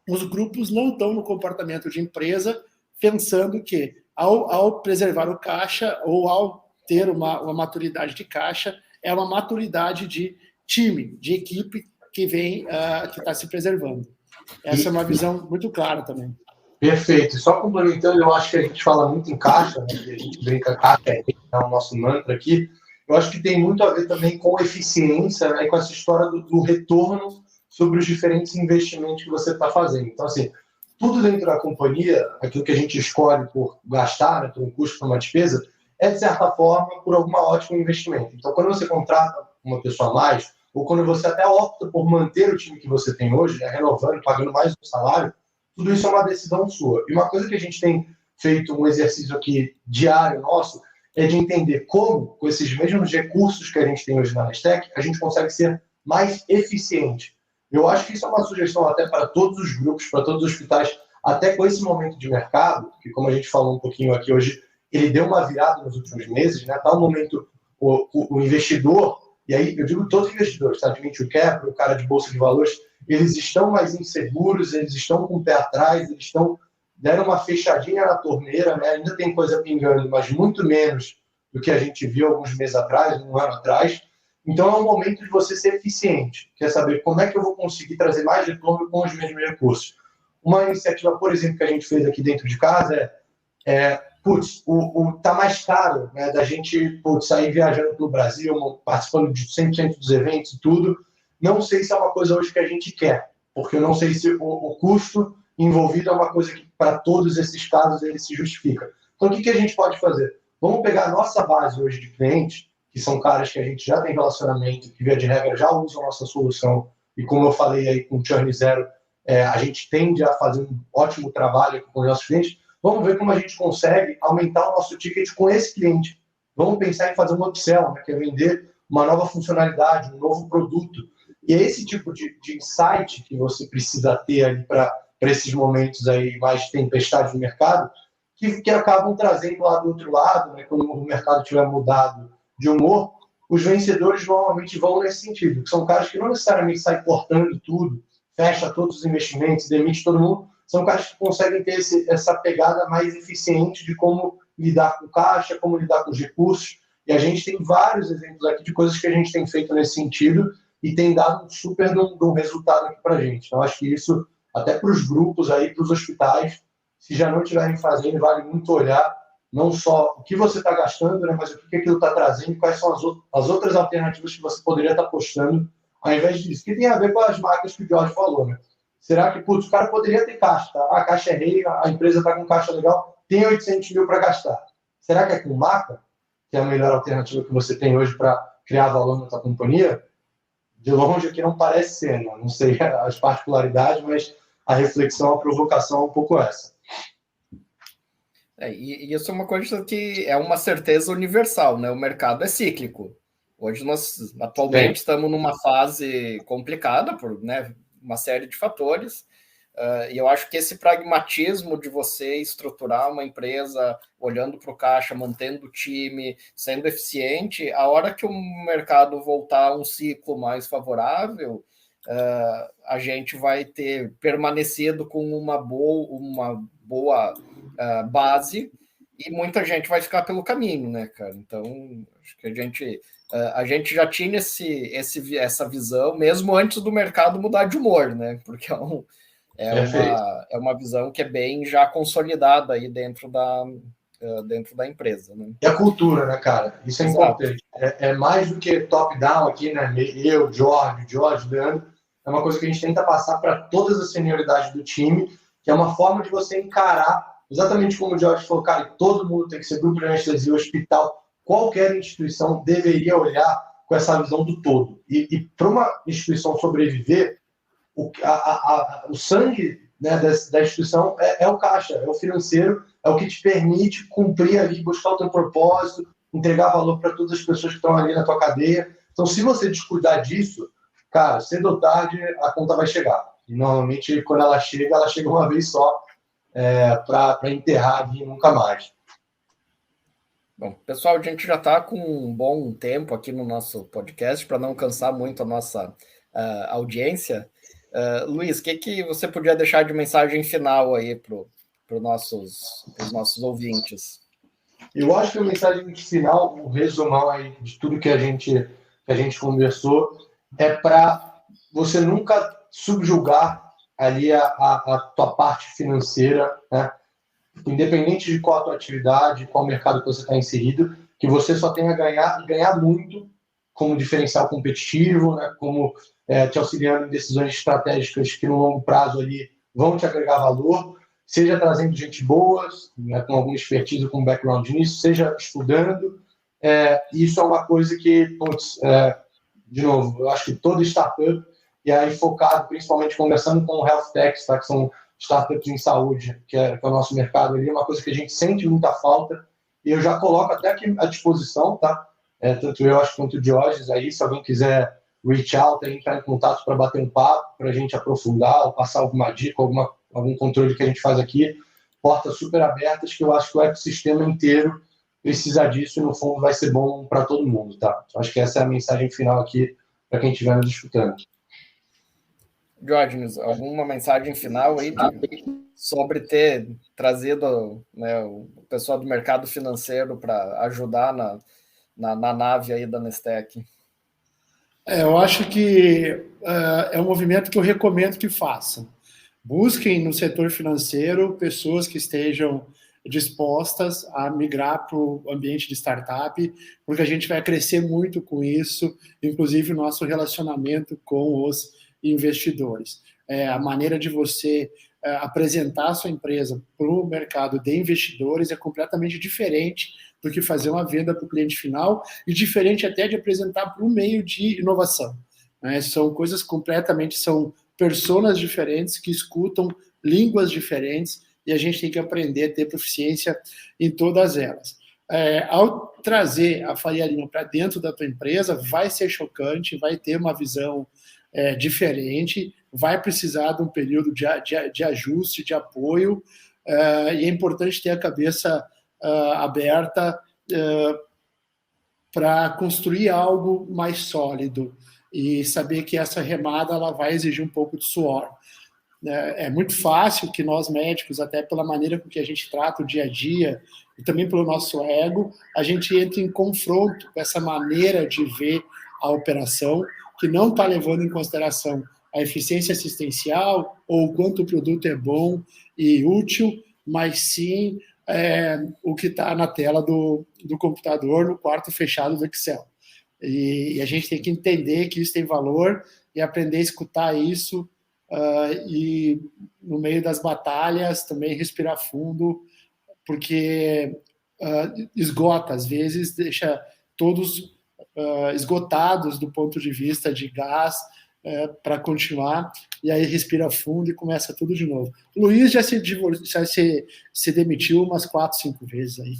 os grupos não estão no comportamento de empresa, pensando que, ao preservar o caixa ou ao ter uma maturidade de caixa, é uma maturidade de time, de equipe que está se preservando. Essa é uma visão muito clara também. Perfeito. Só complementando, eu acho que a gente fala muito em caixa, né? A gente brinca caixa, é o nosso mantra aqui. Eu acho que tem muito a ver também com eficiência, né? E com essa história do retorno sobre os diferentes investimentos que você está fazendo. Então, assim, tudo dentro da companhia, aquilo que a gente escolhe por gastar, né, por um custo, por uma despesa, é, de certa forma, por algum ótimo investimento. Então, quando você contrata uma pessoa a mais, ou quando você até opta por manter o time que você tem hoje, né, renovando, pagando mais um salário, tudo isso é uma decisão sua. E uma coisa que a gente tem feito, um exercício aqui diário nosso, é de entender como, com esses mesmos recursos que a gente tem hoje na Anestec, a gente consegue ser mais eficiente. Eu acho que isso é uma sugestão até para todos os grupos, para todos os hospitais, até com esse momento de mercado, que, como a gente falou um pouquinho aqui hoje, ele deu uma virada nos últimos meses, né? Tá um momento, o investidor, e aí eu digo todos os investidores, tá? De venture capital, o cara de bolsa de valores, eles estão mais inseguros, eles estão com o pé atrás, deram uma fechadinha na torneira, né? Ainda tem coisa pingando, mas muito menos do que a gente viu alguns meses atrás, um ano atrás. Então é um momento de você ser eficiente. Quer saber como é que eu vou conseguir trazer mais retorno com os mesmos recursos? Uma iniciativa, por exemplo, que a gente fez aqui dentro de casa tá mais caro, né, da gente sair viajando pelo Brasil, participando de 100% dos eventos e tudo. Não sei se é uma coisa hoje que a gente quer, porque eu não sei se o custo envolvido é uma coisa que, para todos esses casos, ele se justifica. Então, o que a gente pode fazer? Vamos pegar a nossa base hoje de clientes, que são caras que a gente já tem relacionamento, que, via de regra, já usam a nossa solução e como eu falei aí com o Churn Zero, a gente tende a fazer um ótimo trabalho aqui com os nossos clientes. Vamos ver como a gente consegue aumentar o nosso ticket com esse cliente. Vamos pensar em fazer um upsell, né, que é vender uma nova funcionalidade, um novo produto. E é esse tipo de insight que você precisa ter ali para esses momentos aí mais de tempestade no mercado, que acabam trazendo lá do outro lado, né, quando o mercado tiver mudado de humor, os vencedores normalmente vão nesse sentido, que são caras que não necessariamente saem cortando tudo, fecha todos os investimentos, demite todo mundo, são caras que conseguem ter essa pegada mais eficiente de como lidar com caixa, como lidar com os recursos, e a gente tem vários exemplos aqui de coisas que a gente tem feito nesse sentido e tem dado um super de um resultado aqui para a gente. Então, acho que isso, até para os grupos aí, para os hospitais, se já não estiverem fazendo, vale muito olhar não só o que você está gastando, né, mas o que aquilo está trazendo, quais são as outras alternativas que você poderia estar postando ao invés disso. Que tem a ver com as marcas que o Jorge falou, né? Será que, putz, o cara poderia ter caixa, tá? A caixa é rei, a empresa está com caixa legal, tem 800 mil para gastar. Será que é com marca, que é a melhor alternativa que você tem hoje para criar valor na sua companhia? De longe aqui não parece ser, né? Não sei as particularidades, mas a reflexão, a provocação é um pouco essa. E isso é uma coisa que é uma certeza universal, né? O mercado é cíclico. Hoje nós atualmente estamos numa fase complicada por, né, uma série de fatores, e eu acho que esse pragmatismo de você estruturar uma empresa olhando para o caixa, mantendo o time, sendo eficiente, a hora que o mercado voltar a um ciclo mais favorável, a gente vai ter permanecido com uma boa base e muita gente vai ficar pelo caminho, né, cara? Então, acho que a gente já tinha essa visão mesmo antes do mercado mudar de humor, né? Porque é uma visão que é bem já consolidada aí dentro da empresa, né? E a cultura, né, cara? Isso é importante. É mais do que top-down aqui, né? Eu, Jorge, Leandro. É uma coisa que a gente tenta passar para todas as senioridades do time, que é uma forma de você encarar, exatamente como o Jorge falou, cara, todo mundo tem que ser grupo de anestesia, hospital, qualquer instituição deveria olhar com essa visão do todo. E para uma instituição sobreviver, o sangue, né, da instituição é o caixa, é o financeiro, é o que te permite cumprir ali, buscar o teu propósito, entregar valor para todas as pessoas que estão ali na tua cadeia. Então, se você descuidar disso, cara, cedo ou tarde a conta vai chegar. E normalmente, quando ela chega uma vez só, para enterrar e nunca mais. Bom, pessoal, a gente já está com um bom tempo aqui no nosso podcast, para não cansar muito a nossa audiência. Luiz, o que você podia deixar de mensagem final aí para os nossos ouvintes? Eu acho que a mensagem final, o resumão aí de tudo que a gente conversou, é para você nunca subjugar ali a tua parte financeira, né? Independente de qual a tua atividade, qual mercado que você está inserido, que você só tenha a ganhar e ganhar muito como diferencial competitivo, né? Como te auxiliando em decisões estratégicas que no longo prazo ali vão te agregar valor, seja trazendo gente boa, né, com alguma expertise, com background nisso, seja estudando. Isso é uma coisa que, de novo, eu acho que toda startup, e aí focado principalmente conversando com o Health Techs, tá, que são startups em saúde, que é o nosso mercado ali, é uma coisa que a gente sente muita falta, e eu já coloco até aqui à disposição, tá? Tanto eu, acho, quanto o Diógenes aí, se alguém quiser reach out, entrar em contato para bater um papo, para a gente aprofundar, ou passar alguma dica, algum controle que a gente faz aqui, portas super abertas, que eu acho que o ecossistema inteiro precisa disso e, no fundo, vai ser bom para todo mundo, tá? Acho que essa é a mensagem final aqui para quem estiver nos escutando. Diógenes, alguma mensagem final aí sobre ter trazido, né, o pessoal do mercado financeiro para ajudar na nave aí da Nestec? Eu acho que é um movimento que eu recomendo que façam. Busquem no setor financeiro pessoas que estejam dispostas a migrar para o ambiente de startup, porque a gente vai crescer muito com isso, inclusive o nosso relacionamento com os investidores. A maneira de você apresentar a sua empresa para o mercado de investidores é completamente diferente do que fazer uma venda para o cliente final e diferente até de apresentar para um meio de inovação. né? São coisas completamente, são personas diferentes que escutam línguas diferentes e a gente tem que aprender a ter proficiência em todas elas. Ao trazer a Faria Lima para dentro da tua empresa, vai ser chocante, vai ter uma visão diferente, vai precisar de um período de ajuste, de apoio, e é importante ter a cabeça aberta para construir algo mais sólido e saber que essa remada ela vai exigir um pouco de suor. É muito fácil que nós médicos, até pela maneira com que a gente trata o dia a dia e também pelo nosso ego, a gente entra em confronto com essa maneira de ver a operação que não está levando em consideração a eficiência assistencial ou o quanto o produto é bom e útil, mas sim o que está na tela do computador, no quarto fechado do Excel. E a gente tem que entender que isso tem valor e aprender a escutar isso e, no meio das batalhas, também respirar fundo, porque esgota, às vezes, deixa todos esgotados do ponto de vista de gás para continuar, e aí respira fundo e começa tudo de novo. O Luiz já se demitiu umas 4, 5 vezes aí.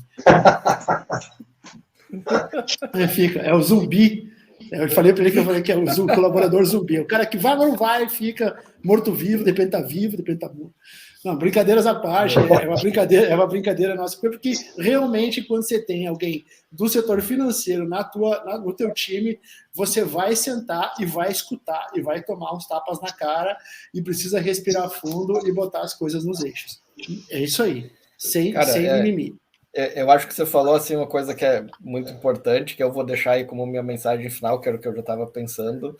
É o zumbi. Eu falei para ele que é o colaborador zumbi. O cara que vai, mas não vai, fica morto-vivo, depende de estar vivo, depende de estar morto. Não, brincadeiras à parte, é uma brincadeira nossa, porque realmente quando você tem alguém do setor financeiro no teu time, você vai sentar e vai escutar e vai tomar uns tapas na cara e precisa respirar fundo e botar as coisas nos eixos. É isso aí, sem mimimi. Eu acho que você falou assim, uma coisa que é muito importante, que eu vou deixar aí como minha mensagem final, que era o que eu já estava pensando,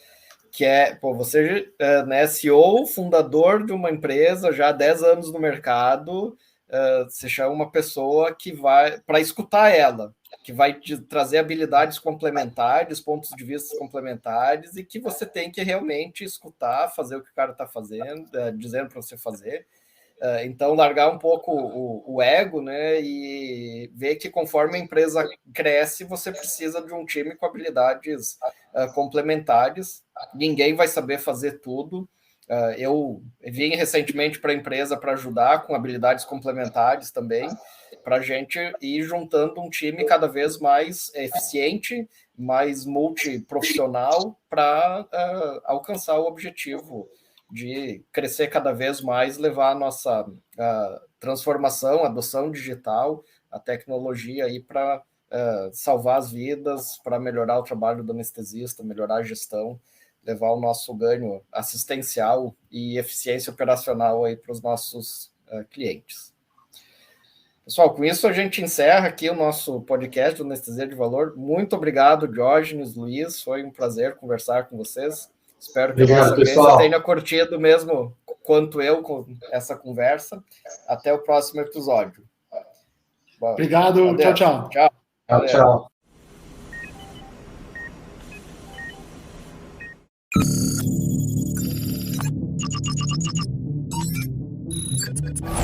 que é, você né, CEO, fundador de uma empresa, já há 10 anos no mercado, você chama uma pessoa que vai, para escutar ela, que vai te trazer habilidades complementares, pontos de vista complementares, e que você tem que realmente escutar, fazer o que o cara está fazendo, dizendo para você fazer. Então, largar um pouco o ego, né, e ver que conforme a empresa cresce, você precisa de um time com habilidades complementares. Ninguém vai saber fazer tudo. Eu vim recentemente para a empresa para ajudar com habilidades complementares também, para a gente ir juntando um time cada vez mais eficiente, mais multiprofissional, para alcançar o objetivo de crescer cada vez mais, levar a nossa transformação, adoção digital, a tecnologia aí para salvar as vidas, para melhorar o trabalho do anestesista, melhorar a gestão, levar o nosso ganho assistencial e eficiência operacional aí para os nossos clientes. Pessoal, com isso a gente encerra aqui o nosso podcast do Anestesia de Valor. Muito obrigado, Diógenes, Luiz, foi um prazer conversar com vocês. Espero que a audiência tenha curtido mesmo quanto eu com essa conversa. Até o próximo episódio. Bom, obrigado. Adeus. Tchau. Tchau. Tchau.